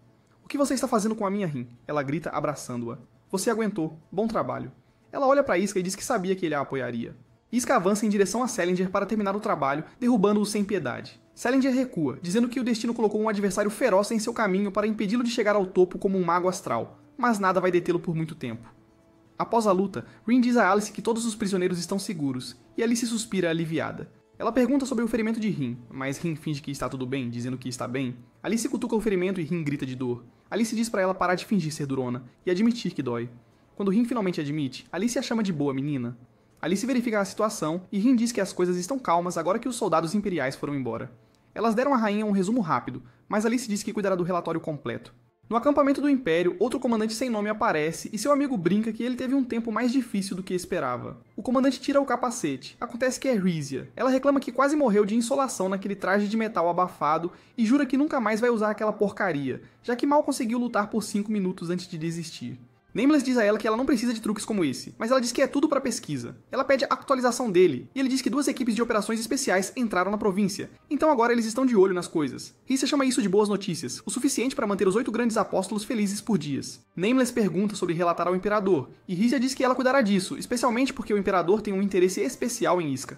O que você está fazendo com a minha Rin? Ela grita, abraçando-a. Você aguentou. Bom trabalho. Ela olha para Iska e diz que sabia que ele a apoiaria. Iska avança em direção a Salinger para terminar o trabalho, derrubando-o sem piedade. Salinger recua, dizendo que o destino colocou um adversário feroz em seu caminho para impedi-lo de chegar ao topo como um mago astral, mas nada vai detê-lo por muito tempo. Após a luta, Rin diz a Alice que todos os prisioneiros estão seguros, e Alice suspira aliviada. Ela pergunta sobre o ferimento de Rin, mas Rin finge que está tudo bem, dizendo que está bem. Alice cutuca o ferimento e Rin grita de dor. Alice diz para ela parar de fingir ser durona, e admitir que dói. Quando Rin finalmente admite, Alice a chama de boa menina. Alice verifica a situação, e Rin diz que as coisas estão calmas agora que os soldados imperiais foram embora. Elas deram à rainha um resumo rápido, mas Alice diz que cuidará do relatório completo. No acampamento do Império, outro comandante sem nome aparece e seu amigo brinca que ele teve um tempo mais difícil do que esperava. O comandante tira o capacete. Acontece que é Rizia. Ela reclama que quase morreu de insolação naquele traje de metal abafado e jura que nunca mais vai usar aquela porcaria, já que mal conseguiu lutar por 5 minutos antes de desistir. Nameless diz a ela que ela não precisa de truques como esse, mas ela diz que é tudo para pesquisa. Ela pede a atualização dele, e ele diz que 2 equipes de operações especiais entraram na província, então agora eles estão de olho nas coisas. Rizia chama isso de boas notícias, o suficiente para manter os 8 grandes apóstolos felizes por dias. Nameless pergunta sobre relatar ao Imperador, e Rizia diz que ela cuidará disso, especialmente porque o Imperador tem um interesse especial em Iska.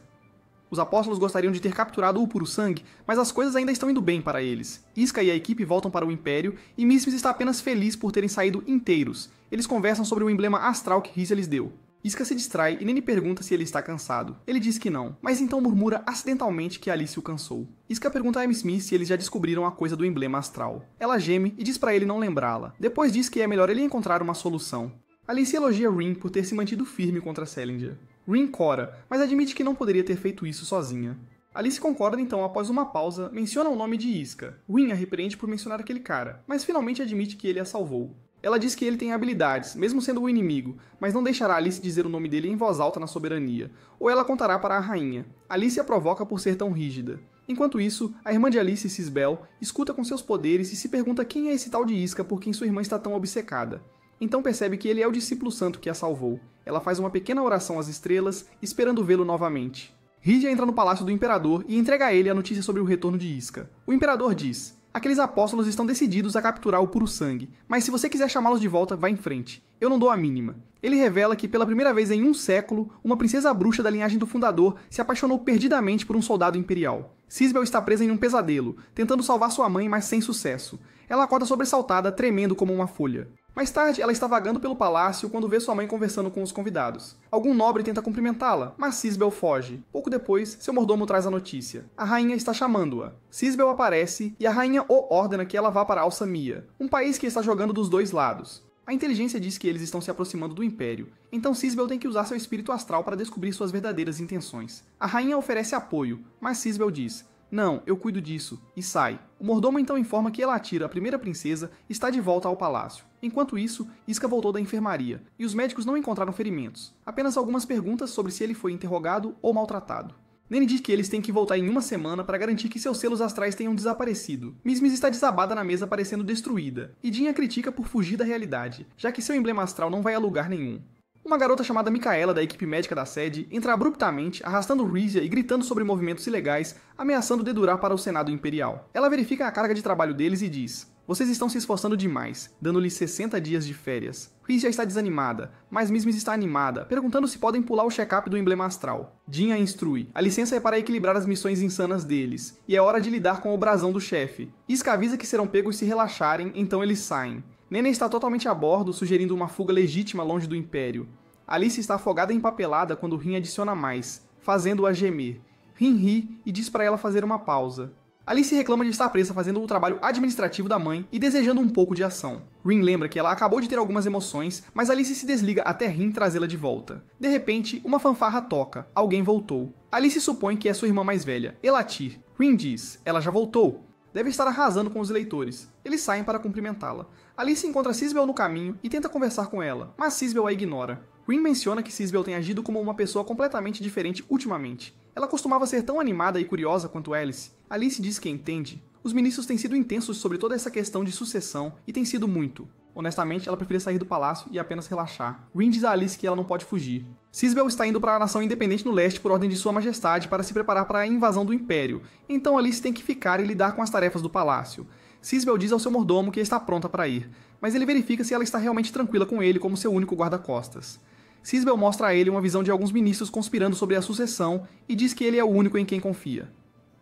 Os apóstolos gostariam de ter capturado o Puro Sangue, mas as coisas ainda estão indo bem para eles. Iska e a equipe voltam para o Império, e Mizmiz está apenas feliz por terem saído inteiros. Eles conversam sobre o emblema astral que Rizia lhes deu. Isca se distrai e Nene pergunta se ele está cansado. Ele diz que não, mas então murmura acidentalmente que Alice o cansou. Isca pergunta a M. Smith se eles já descobriram a coisa do emblema astral. Ela geme e diz pra ele não lembrá-la. Depois diz que é melhor ele encontrar uma solução. Alice elogia Rin por ter se mantido firme contra Salinger. Rin cora, mas admite que não poderia ter feito isso sozinha. Alice concorda então após uma pausa, menciona o nome de Isca. Rin a repreende por mencionar aquele cara, mas finalmente admite que ele a salvou. Ela diz que ele tem habilidades, mesmo sendo o inimigo, mas não deixará Alice dizer o nome dele em voz alta na soberania, ou ela contará para a rainha. Alice a provoca por ser tão rígida. Enquanto isso, a irmã de Alice, Sisbel, escuta com seus poderes e se pergunta quem é esse tal de Isca por quem sua irmã está tão obcecada. Então percebe que ele é o discípulo santo que a salvou. Ela faz uma pequena oração às estrelas, esperando vê-lo novamente. Rígia entra no palácio do imperador e entrega a ele a notícia sobre o retorno de Isca. O imperador diz: aqueles apóstolos estão decididos a capturar o puro sangue, mas se você quiser chamá-los de volta, vá em frente. Eu não dou a mínima. Ele revela que pela primeira vez em um século, uma princesa bruxa da linhagem do fundador se apaixonou perdidamente por um soldado imperial. Sisbel está presa em um pesadelo, tentando salvar sua mãe, mas sem sucesso. Ela acorda sobressaltada, tremendo como uma folha. Mais tarde, ela está vagando pelo palácio quando vê sua mãe conversando com os convidados. Algum nobre tenta cumprimentá-la, mas Sisbel foge. Pouco depois, seu mordomo traz a notícia. A rainha está chamando-a. Sisbel aparece e a rainha o ordena que ela vá para Alsamia, um país que está jogando dos dois lados. A inteligência diz que eles estão se aproximando do Império, então Sisbel tem que usar seu espírito astral para descobrir suas verdadeiras intenções. A rainha oferece apoio, mas Sisbel diz: não, eu cuido disso, e sai. O mordomo então informa que Elatir, a primeira princesa, está de volta ao palácio. Enquanto isso, Isca voltou da enfermaria, e os médicos não encontraram ferimentos, apenas algumas perguntas sobre se ele foi interrogado ou maltratado. Nene diz que eles têm que voltar em uma semana para garantir que seus selos astrais tenham desaparecido. Mismis está desabada na mesa parecendo destruída, e Jean a critica por fugir da realidade, já que seu emblema astral não vai a lugar nenhum. Uma garota chamada Micaela, da equipe médica da sede, entra abruptamente, arrastando Rígia e gritando sobre movimentos ilegais, ameaçando dedurar para o Senado Imperial. Ela verifica a carga de trabalho deles e diz: vocês estão se esforçando demais, dando-lhes 60 dias de férias. Rígia está desanimada, mas Mismis está animada, perguntando se podem pular o check-up do emblema astral. Jean a instrui: a licença é para equilibrar as missões insanas deles, e é hora de lidar com o brasão do chefe. Isca avisa que serão pegos se relaxarem, então eles saem. Nene está totalmente a bordo, sugerindo uma fuga legítima longe do Império. Alice está afogada e empapelada quando Rin adiciona mais, fazendo-a gemer. Rin ri e diz para ela fazer uma pausa. Alice reclama de estar presa fazendo o trabalho administrativo da mãe e desejando um pouco de ação. Rin lembra que ela acabou de ter algumas emoções, mas Alice se desliga até Rin trazê-la de volta. De repente, uma fanfarra toca. Alguém voltou. Alice supõe que é sua irmã mais velha, Elatir. Rin diz: ela já voltou. Deve estar arrasando com os eleitores. Eles saem para cumprimentá-la. Alice encontra Sisbel no caminho e tenta conversar com ela, mas Sisbel a ignora. Rin menciona que Sisbel tem agido como uma pessoa completamente diferente ultimamente. Ela costumava ser tão animada e curiosa quanto Alice. Alice diz que entende. Os ministros têm sido intensos sobre toda essa questão de sucessão e tem sido muito. Honestamente, ela preferia sair do palácio e apenas relaxar. Rin diz a Alice que ela não pode fugir. Sisbel está indo para a nação independente no leste por ordem de sua majestade para se preparar para a invasão do Império, então Alice tem que ficar e lidar com as tarefas do palácio. Sisbel diz ao seu mordomo que está pronta para ir, mas ele verifica se ela está realmente tranquila com ele como seu único guarda-costas. Sisbel mostra a ele uma visão de alguns ministros conspirando sobre a sucessão e diz que ele é o único em quem confia.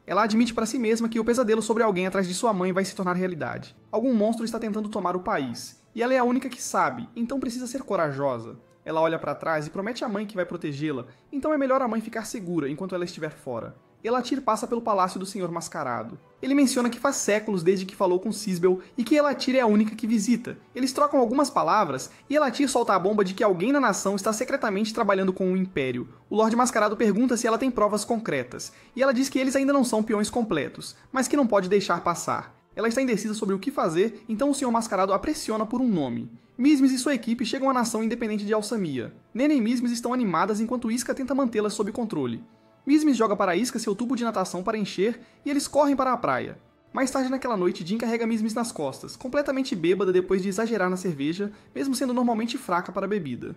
Ela admite para si mesma que o pesadelo sobre alguém atrás de sua mãe vai se tornar realidade. Algum monstro está tentando tomar o país, e ela é a única que sabe, então precisa ser corajosa. Ela olha para trás e promete à mãe que vai protegê-la, então é melhor a mãe ficar segura enquanto ela estiver fora. Elatir passa pelo palácio do Senhor Mascarado. Ele menciona que faz séculos desde que falou com Sisbel e que Elatir é a única que visita. Eles trocam algumas palavras e Elatir solta a bomba de que alguém na nação está secretamente trabalhando com o Império. O Lorde Mascarado pergunta se ela tem provas concretas, e ela diz que eles ainda não são peões completos, mas que não pode deixar passar. Ela está indecisa sobre o que fazer, então o Senhor Mascarado a pressiona por um nome. Mismis e sua equipe chegam à nação independente de Alsamia. Nene e Mismis estão animadas enquanto Isca tenta mantê-las sob controle. Mismis joga para Isca seu tubo de natação para encher e eles correm para a praia. Mais tarde naquela noite, Jean carrega Mismis nas costas, completamente bêbada depois de exagerar na cerveja, mesmo sendo normalmente fraca para a bebida.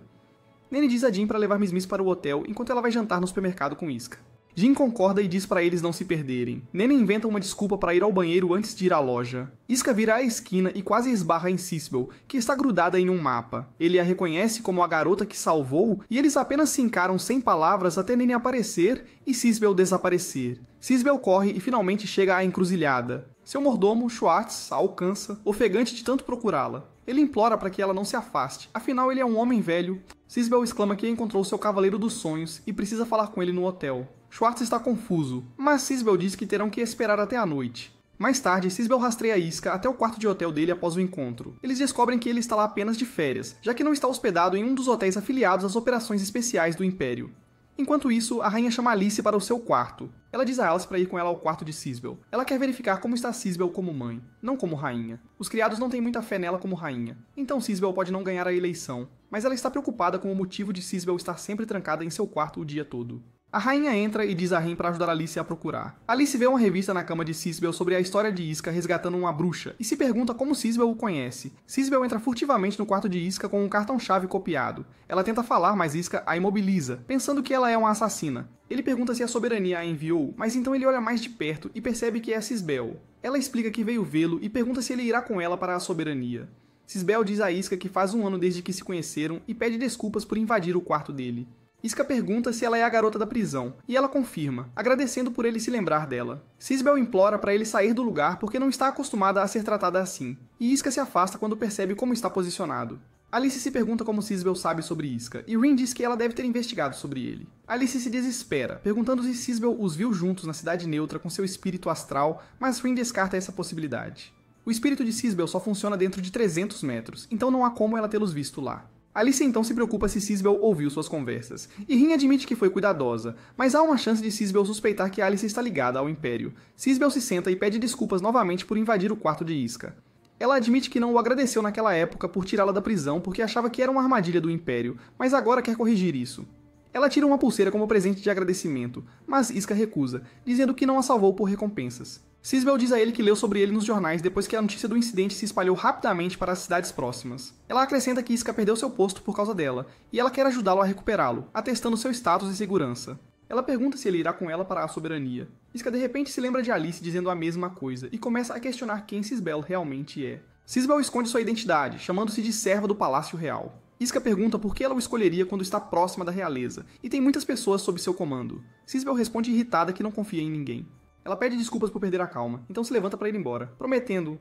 Nene diz a Jean para levar Mismis para o hotel enquanto ela vai jantar no supermercado com Isca. Jean concorda e diz para eles não se perderem. Nene inventa uma desculpa para ir ao banheiro antes de ir à loja. Isca vira à esquina e quase esbarra em Sisbel, que está grudada em um mapa. Ele a reconhece como a garota que salvou e eles apenas se encaram sem palavras até Nene aparecer e Sisbel desaparecer. Sisbel corre e finalmente chega à encruzilhada. Seu mordomo, Schwartz, a alcança, ofegante de tanto procurá-la. Ele implora para que ela não se afaste, afinal ele é um homem velho. Sisbel exclama que encontrou seu cavaleiro dos sonhos e precisa falar com ele no hotel. Schwartz está confuso, mas Sisbel diz que terão que esperar até a noite. Mais tarde, Sisbel rastreia Iska até o quarto de hotel dele após o encontro. Eles descobrem que ele está lá apenas de férias, já que não está hospedado em um dos hotéis afiliados às operações especiais do Império. Enquanto isso, a rainha chama Alice para o seu quarto. Ela diz a Alice para ir com ela ao quarto de Sisbel. Ela quer verificar como está Sisbel como mãe, não como rainha. Os criados não têm muita fé nela como rainha, então Sisbel pode não ganhar a eleição, mas ela está preocupada com o motivo de Sisbel estar sempre trancada em seu quarto o dia todo. A rainha entra e diz a Rin para ajudar Alice a procurar. Alice vê uma revista na cama de Sisbel sobre a história de Iska resgatando uma bruxa e se pergunta como Sisbel o conhece. Sisbel entra furtivamente no quarto de Iska com um cartão-chave copiado. Ela tenta falar, mas Iska a imobiliza, pensando que ela é uma assassina. Ele pergunta se a soberania a enviou, mas então ele olha mais de perto e percebe que é Sisbel. Ela explica que veio vê-lo e pergunta se ele irá com ela para a soberania. Sisbel diz a Iska que faz 1 ano desde que se conheceram e pede desculpas por invadir o quarto dele. Iska pergunta se ela é a garota da prisão, e ela confirma, agradecendo por ele se lembrar dela. Sisbel implora para ele sair do lugar porque não está acostumada a ser tratada assim, e Iska se afasta quando percebe como está posicionado. Alice se pergunta como Sisbel sabe sobre Iska, e Rin diz que ela deve ter investigado sobre ele. Alice se desespera, perguntando se Sisbel os viu juntos na Cidade Neutra com seu espírito astral, mas Rin descarta essa possibilidade. O espírito de Sisbel só funciona dentro de 300 metros, então não há como ela tê-los visto lá. Alice então se preocupa se Sisbel ouviu suas conversas, e Rin admite que foi cuidadosa, mas há uma chance de Sisbel suspeitar que Alice está ligada ao Império. Sisbel se senta e pede desculpas novamente por invadir o quarto de Iska. Ela admite que não o agradeceu naquela época por tirá-la da prisão porque achava que era uma armadilha do Império, mas agora quer corrigir isso. Ela tira uma pulseira como presente de agradecimento, mas Iska recusa, dizendo que não a salvou por recompensas. Sisbel diz a ele que leu sobre ele nos jornais depois que a notícia do incidente se espalhou rapidamente para as cidades próximas. Ela acrescenta que Iska perdeu seu posto por causa dela, e ela quer ajudá-lo a recuperá-lo, atestando seu status e segurança. Ela pergunta se ele irá com ela para a soberania. Iska de repente se lembra de Alice dizendo a mesma coisa, e começa a questionar quem Sisbel realmente é. Sisbel esconde sua identidade, chamando-se de serva do Palácio Real. Iska pergunta por que ela o escolheria quando está próxima da realeza, e tem muitas pessoas sob seu comando. Sisbel responde irritada que não confia em ninguém. Ela pede desculpas por perder a calma, então se levanta para ir embora, prometendo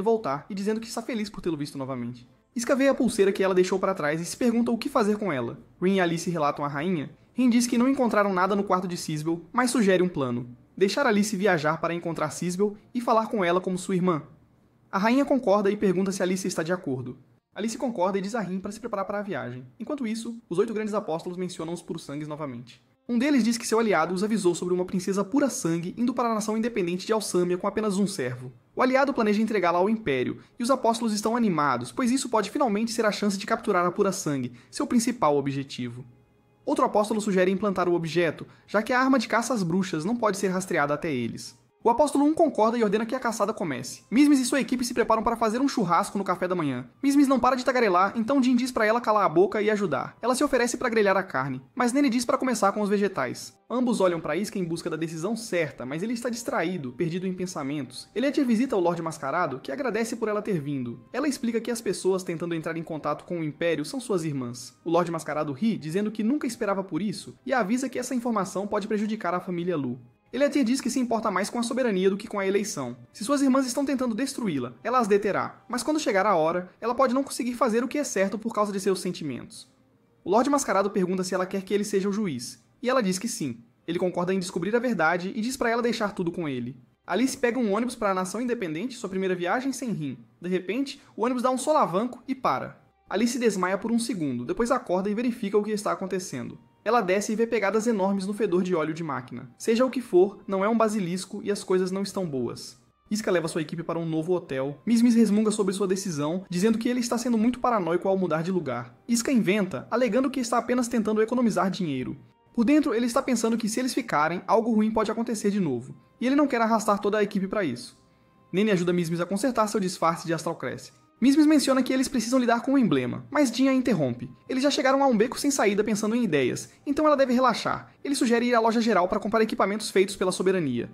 voltar e dizendo que está feliz por tê-lo visto novamente. Iska vê a pulseira que ela deixou para trás e se pergunta o que fazer com ela. Rin e Alice relatam à rainha. Rin diz que não encontraram nada no quarto de Sisbel, mas sugere um plano. Deixar Alice viajar para encontrar Sisbel e falar com ela como sua irmã. A rainha concorda e pergunta se Alice está de acordo. Alice concorda e diz a Rin para se preparar para a viagem. Enquanto isso, os 8 grandes apóstolos mencionam os puro-sangues novamente. Um deles diz que seu aliado os avisou sobre uma princesa pura-sangue indo para a nação independente de Alsâmia com apenas um servo. O aliado planeja entregá-la ao Império, e os apóstolos estão animados, pois isso pode finalmente ser a chance de capturar a pura-sangue, seu principal objetivo. Outro apóstolo sugere implantar o objeto, já que a arma de caça às bruxas não pode ser rastreada até eles. O apóstolo 1 concorda e ordena que a caçada comece. Mizmis e sua equipe se preparam para fazer um churrasco no café da manhã. Mizmis não para de tagarelar, então Jin diz para ela calar a boca e ajudar. Ela se oferece para grelhar a carne, mas Nene diz para começar com os vegetais. Ambos olham para Iska em busca da decisão certa, mas ele está distraído, perdido em pensamentos. Ele visita o Lorde Mascarado, que agradece por ela ter vindo. Ela explica que as pessoas tentando entrar em contato com o Império são suas irmãs. O Lorde Mascarado ri, dizendo que nunca esperava por isso, e avisa que essa informação pode prejudicar a família Lu. Ele até diz que se importa mais com a soberania do que com a eleição. Se suas irmãs estão tentando destruí-la, ela as deterá, mas quando chegar a hora, ela pode não conseguir fazer o que é certo por causa de seus sentimentos. O Lorde Mascarado pergunta se ela quer que ele seja o juiz, e ela diz que sim. Ele concorda em descobrir a verdade e diz para ela deixar tudo com ele. Alice pega um ônibus para a Nação Independente, sua primeira viagem sem Rin. De repente, o ônibus dá um solavanco e para. Alice desmaia por um segundo, depois acorda e verifica o que está acontecendo. Ela desce e vê pegadas enormes no fedor de óleo de máquina. Seja o que for, não é um basilisco e as coisas não estão boas. Iska leva sua equipe para um novo hotel. Mizmis resmunga sobre sua decisão, dizendo que ele está sendo muito paranoico ao mudar de lugar. Iska inventa, alegando que está apenas tentando economizar dinheiro. Por dentro, ele está pensando que se eles ficarem, algo ruim pode acontecer de novo. E ele não quer arrastar toda a equipe para isso. Nene ajuda Mizmis a consertar seu disfarce de Astral Cresce. Mizmis menciona que eles precisam lidar com o emblema, mas Jin a interrompe. Eles já chegaram a um beco sem saída pensando em ideias, então ela deve relaxar. Ele sugere ir à loja geral para comprar equipamentos feitos pela soberania.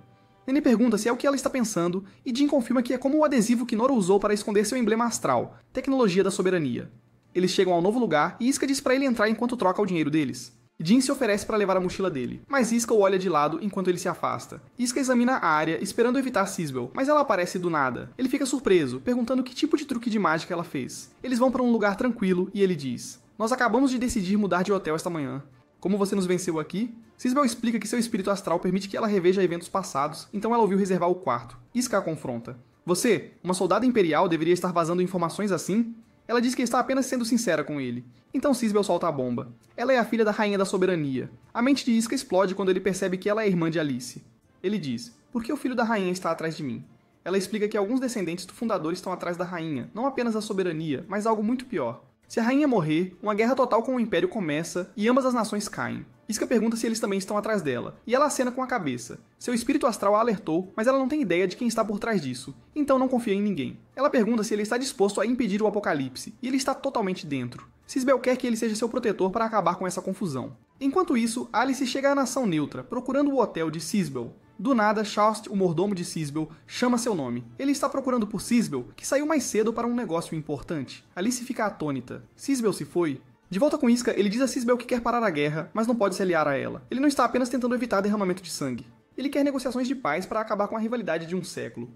Nene pergunta se é o que ela está pensando, e Jin confirma que é como o adesivo que Nora usou para esconder seu emblema astral, tecnologia da soberania. Eles chegam ao novo lugar e Iska diz para ele entrar enquanto troca o dinheiro deles. Jin se oferece para levar a mochila dele, mas Iska o olha de lado enquanto ele se afasta. Iska examina a área, esperando evitar Sisbel, mas ela aparece do nada. Ele fica surpreso, perguntando que tipo de truque de mágica ela fez. Eles vão para um lugar tranquilo e ele diz: "Nós acabamos de decidir mudar de hotel esta manhã. Como você nos venceu aqui?" Sisbel explica que seu espírito astral permite que ela reveja eventos passados, então ela ouviu reservar o quarto. Iska a confronta: "Você, uma soldada imperial, deveria estar vazando informações assim?" Ela diz que está apenas sendo sincera com ele. Então Sisbel solta a bomba. Ela é a filha da Rainha da Soberania. A mente de Iska explode quando ele percebe que ela é irmã de Alice. Ele diz: "Por que o filho da rainha está atrás de mim?" Ela explica que alguns descendentes do fundador estão atrás da rainha, não apenas da soberania, mas algo muito pior. Se a rainha morrer, uma guerra total com o Império começa e ambas as nações caem. Iska pergunta se eles também estão atrás dela, e ela acena com a cabeça. Seu espírito astral a alertou, mas ela não tem ideia de quem está por trás disso, então não confia em ninguém. Ela pergunta se ele está disposto a impedir o apocalipse, e ele está totalmente dentro. Sisbel quer que ele seja seu protetor para acabar com essa confusão. Enquanto isso, Alice chega à Nação Neutra, procurando o hotel de Sisbel. Do nada, Shaust, o mordomo de Sisbel, chama seu nome. Ele está procurando por Sisbel, que saiu mais cedo para um negócio importante. Alice fica atônita. Sisbel se foi? De volta com Iska, ele diz a Sisbel que quer parar a guerra, mas não pode se aliar a ela. Ele não está apenas tentando evitar derramamento de sangue. Ele quer negociações de paz para acabar com a rivalidade de um século.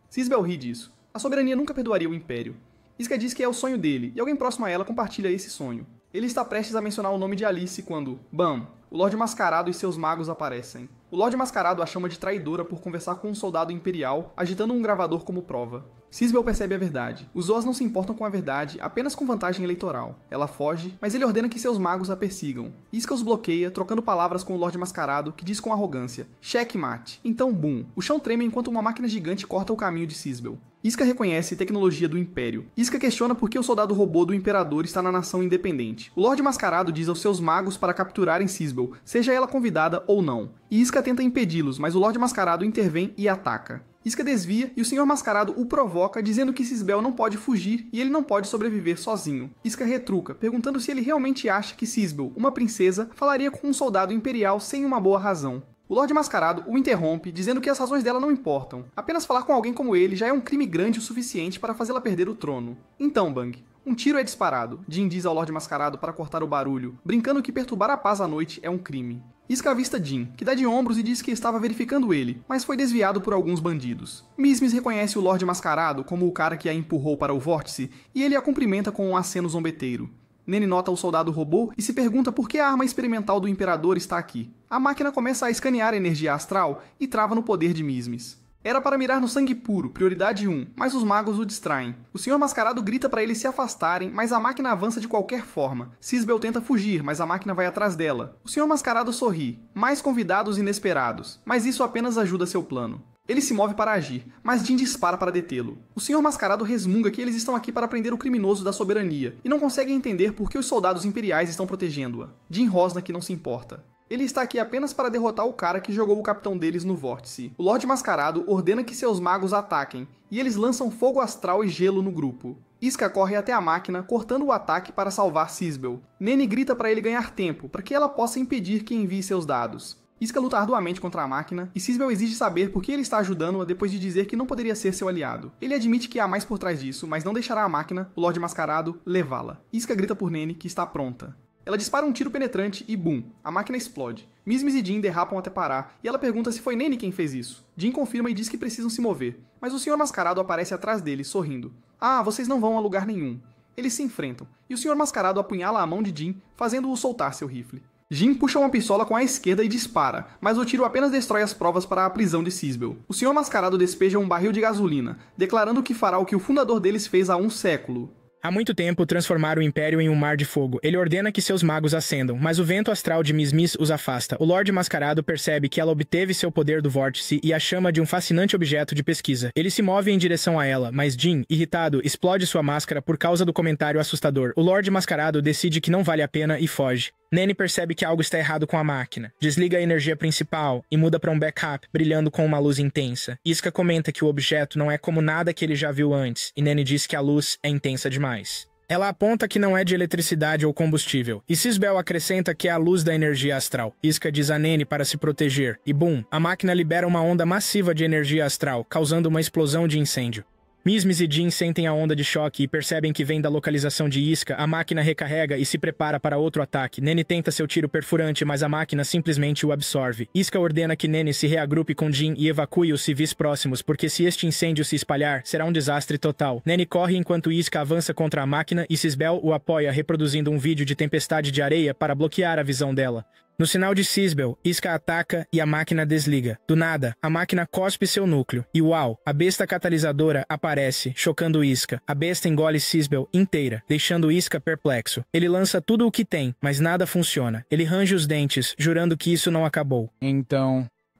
Sisbel ri disso. A soberania nunca perdoaria o Império. Iska diz que é o sonho dele, e alguém próximo a ela compartilha esse sonho. Ele está prestes a mencionar o nome de Alice quando, bam, o Lorde Mascarado e seus magos aparecem. O Lorde Mascarado a chama de traidora por conversar com um soldado imperial, agitando um gravador como prova. Sisbel percebe a verdade. Os Zoas não se importam com a verdade, apenas com vantagem eleitoral. Ela foge, mas ele ordena que seus magos a persigam. Iska os bloqueia, trocando palavras com o Lorde Mascarado, que diz com arrogância: "Checkmate." Então, boom. O chão treme enquanto uma máquina gigante corta o caminho de Sisbel. Iska reconhece tecnologia do Império. Iska questiona por que o soldado robô do Imperador está na nação independente. O Lorde Mascarado diz aos seus magos para capturarem Sisbel, seja ela convidada ou não. E Iska tenta impedi-los, mas o Lorde Mascarado intervém e ataca. Iska desvia e o Senhor Mascarado o provoca, dizendo que Sisbel não pode fugir e ele não pode sobreviver sozinho. Iska retruca, perguntando se ele realmente acha que Sisbel, uma princesa, falaria com um soldado imperial sem uma boa razão. O Lorde Mascarado o interrompe, dizendo que as razões dela não importam. Apenas falar com alguém como ele já é um crime grande o suficiente para fazê-la perder o trono. Então, Bang, um tiro é disparado. Jin diz ao Lorde Mascarado para cortar o barulho, brincando que perturbar a paz à noite é um crime. Iska avista Jin, que dá de ombros e diz que estava verificando ele, mas foi desviado por alguns bandidos. Mismis reconhece o Lorde Mascarado como o cara que a empurrou para o vórtice, e ele a cumprimenta com um aceno zombeteiro. Nene nota o soldado robô e se pergunta por que a arma experimental do Imperador está aqui. A máquina começa a escanear a energia astral e trava no poder de Mismis. Era para mirar no sangue puro, prioridade 1, mas os magos o distraem. O Senhor Mascarado grita para eles se afastarem, mas a máquina avança de qualquer forma. Sisbel tenta fugir, mas a máquina vai atrás dela. O Senhor Mascarado sorri. Mais convidados inesperados, mas isso apenas ajuda seu plano. Ele se move para agir, mas Jin dispara para detê-lo. O Senhor Mascarado resmunga que eles estão aqui para prender o criminoso da soberania, e não consegue entender por que os soldados imperiais estão protegendo-a. Jin rosna que não se importa. Ele está aqui apenas para derrotar o cara que jogou o capitão deles no vórtice. O Lorde Mascarado ordena que seus magos ataquem, e eles lançam fogo astral e gelo no grupo. Iska corre até a máquina, cortando o ataque para salvar Sisbel. Nene grita para ele ganhar tempo, para que ela possa impedir que envie seus dados. Iska luta arduamente contra a máquina, e Sisbel exige saber por que ele está ajudando-a depois de dizer que não poderia ser seu aliado. Ele admite que há mais por trás disso, mas não deixará a máquina, o Lorde Mascarado, levá-la. Iska grita por Nene que está pronta. Ela dispara um tiro penetrante e boom, a máquina explode. Mismis e Jin derrapam até parar, e ela pergunta se foi Nene quem fez isso. Jin confirma e diz que precisam se mover, mas o Senhor Mascarado aparece atrás deles, sorrindo. Ah, vocês não vão a lugar nenhum. Eles se enfrentam, e o Senhor Mascarado apunhala a mão de Jin, fazendo-o soltar seu rifle. Jin puxa uma pistola com a esquerda e dispara, mas o tiro apenas destrói as provas para a prisão de Sisbel. O Senhor Mascarado despeja um barril de gasolina, declarando que fará o que o fundador deles fez há um século. Há muito tempo transformaram o Império em um mar de fogo. Ele ordena que seus magos acendam, mas o vento astral de Mismis os afasta. O Lorde Mascarado percebe que ela obteve seu poder do vórtice e a chama de um fascinante objeto de pesquisa. Ele se move em direção a ela, mas Jin, irritado, explode sua máscara por causa do comentário assustador. O Lorde Mascarado decide que não vale a pena e foge. Nene percebe que algo está errado com a máquina. Desliga a energia principal e muda para um backup, brilhando com uma luz intensa. Iska comenta que o objeto não é como nada que ele já viu antes, e Nene diz que a luz é intensa demais. Ela aponta que não é de eletricidade ou combustível, e Sisbel acrescenta que é a luz da energia astral. Iska diz a Nene para se proteger, e boom, a máquina libera uma onda massiva de energia astral, causando uma explosão de incêndio. Mizmiz e Jin sentem a onda de choque e percebem que vem da localização de Iska. A máquina recarrega e se prepara para outro ataque. Nene tenta seu tiro perfurante, mas a máquina simplesmente o absorve. Iska ordena que Nene se reagrupe com Jin e evacue os civis próximos, porque se este incêndio se espalhar, será um desastre total. Nene corre enquanto Iska avança contra a máquina e Sisbel o apoia, reproduzindo um vídeo de tempestade de areia para bloquear a visão dela. No sinal de Sisbel, Iska ataca e a máquina desliga. Do nada, a máquina cospe seu núcleo. E uau, a besta catalisadora aparece, chocando Iska. A besta engole Sisbel inteira, deixando Iska perplexo. Ele lança tudo o que tem, mas nada funciona. Ele range os dentes, jurando que isso não acabou.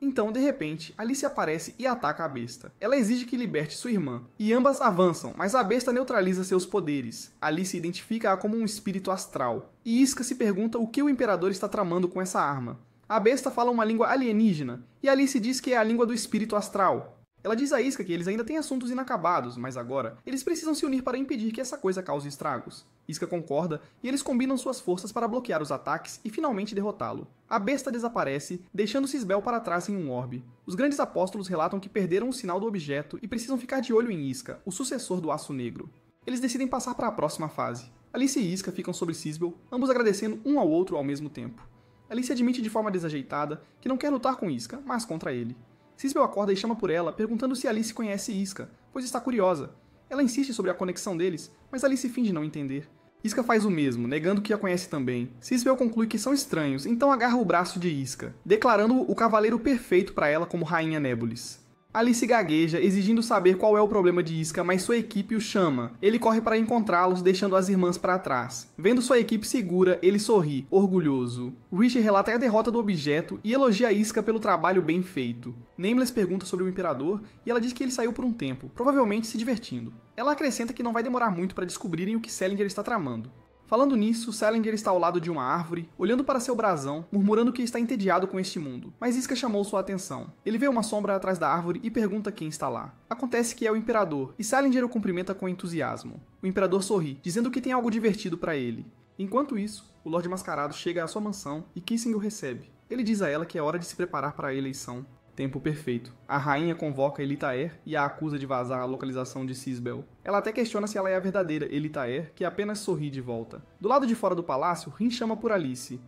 Então, de repente, Alice aparece e ataca a besta. Ela exige que liberte sua irmã, e ambas avançam, mas a besta neutraliza seus poderes. Alice identifica-a como um espírito astral, e Iska se pergunta o que o Imperador está tramando com essa arma. A besta fala uma língua alienígena, e Alice diz que é a língua do espírito astral. Ela diz a Iska que eles ainda têm assuntos inacabados, mas agora eles precisam se unir para impedir que essa coisa cause estragos. Iska concorda e eles combinam suas forças para bloquear os ataques e finalmente derrotá-lo. A besta desaparece, deixando Sisbel para trás em um orbe. Os grandes apóstolos relatam que perderam o sinal do objeto e precisam ficar de olho em Iska, o sucessor do Aço Negro. Eles decidem passar para a próxima fase. Alice e Iska ficam sobre Sisbel, ambos agradecendo um ao outro ao mesmo tempo. Alice admite de forma desajeitada que não quer lutar com Iska, mas contra ele. Sisbel acorda e chama por ela, perguntando se Alice conhece Iska, pois está curiosa. Ela insiste sobre a conexão deles, mas Alice finge não entender. Iska faz o mesmo, negando que a conhece também. Sisbel conclui que são estranhos, então agarra o braço de Iska, declarando-o o cavaleiro perfeito para ela como Rainha Nebulis. Alice gagueja, exigindo saber qual é o problema de Iska, mas sua equipe o chama. Ele corre para encontrá-los, deixando as irmãs para trás. Vendo sua equipe segura, ele sorri, orgulhoso. Rich relata a derrota do objeto e elogia Iska pelo trabalho bem feito. Nameless pergunta sobre o Imperador e ela diz que ele saiu por um tempo, provavelmente se divertindo. Ela acrescenta que não vai demorar muito para descobrirem o que Salinger está tramando. Falando nisso, Salinger está ao lado de uma árvore, olhando para seu brasão, murmurando que está entediado com este mundo. Mas Iska chamou sua atenção. Ele vê uma sombra atrás da árvore e pergunta quem está lá. Acontece que é o Imperador, e Salinger o cumprimenta com entusiasmo. O Imperador sorri, dizendo que tem algo divertido para ele. Enquanto isso, o Lorde Mascarado chega à sua mansão e Kissing o recebe. Ele diz a ela que é hora de se preparar para a eleição. Tempo perfeito. A rainha convoca Elitaer e a acusa de vazar a localização de Sisbel. Ela até questiona se ela é a verdadeira Elitaer, que apenas sorri de volta. Do lado de fora do palácio, Rin chama por Alice.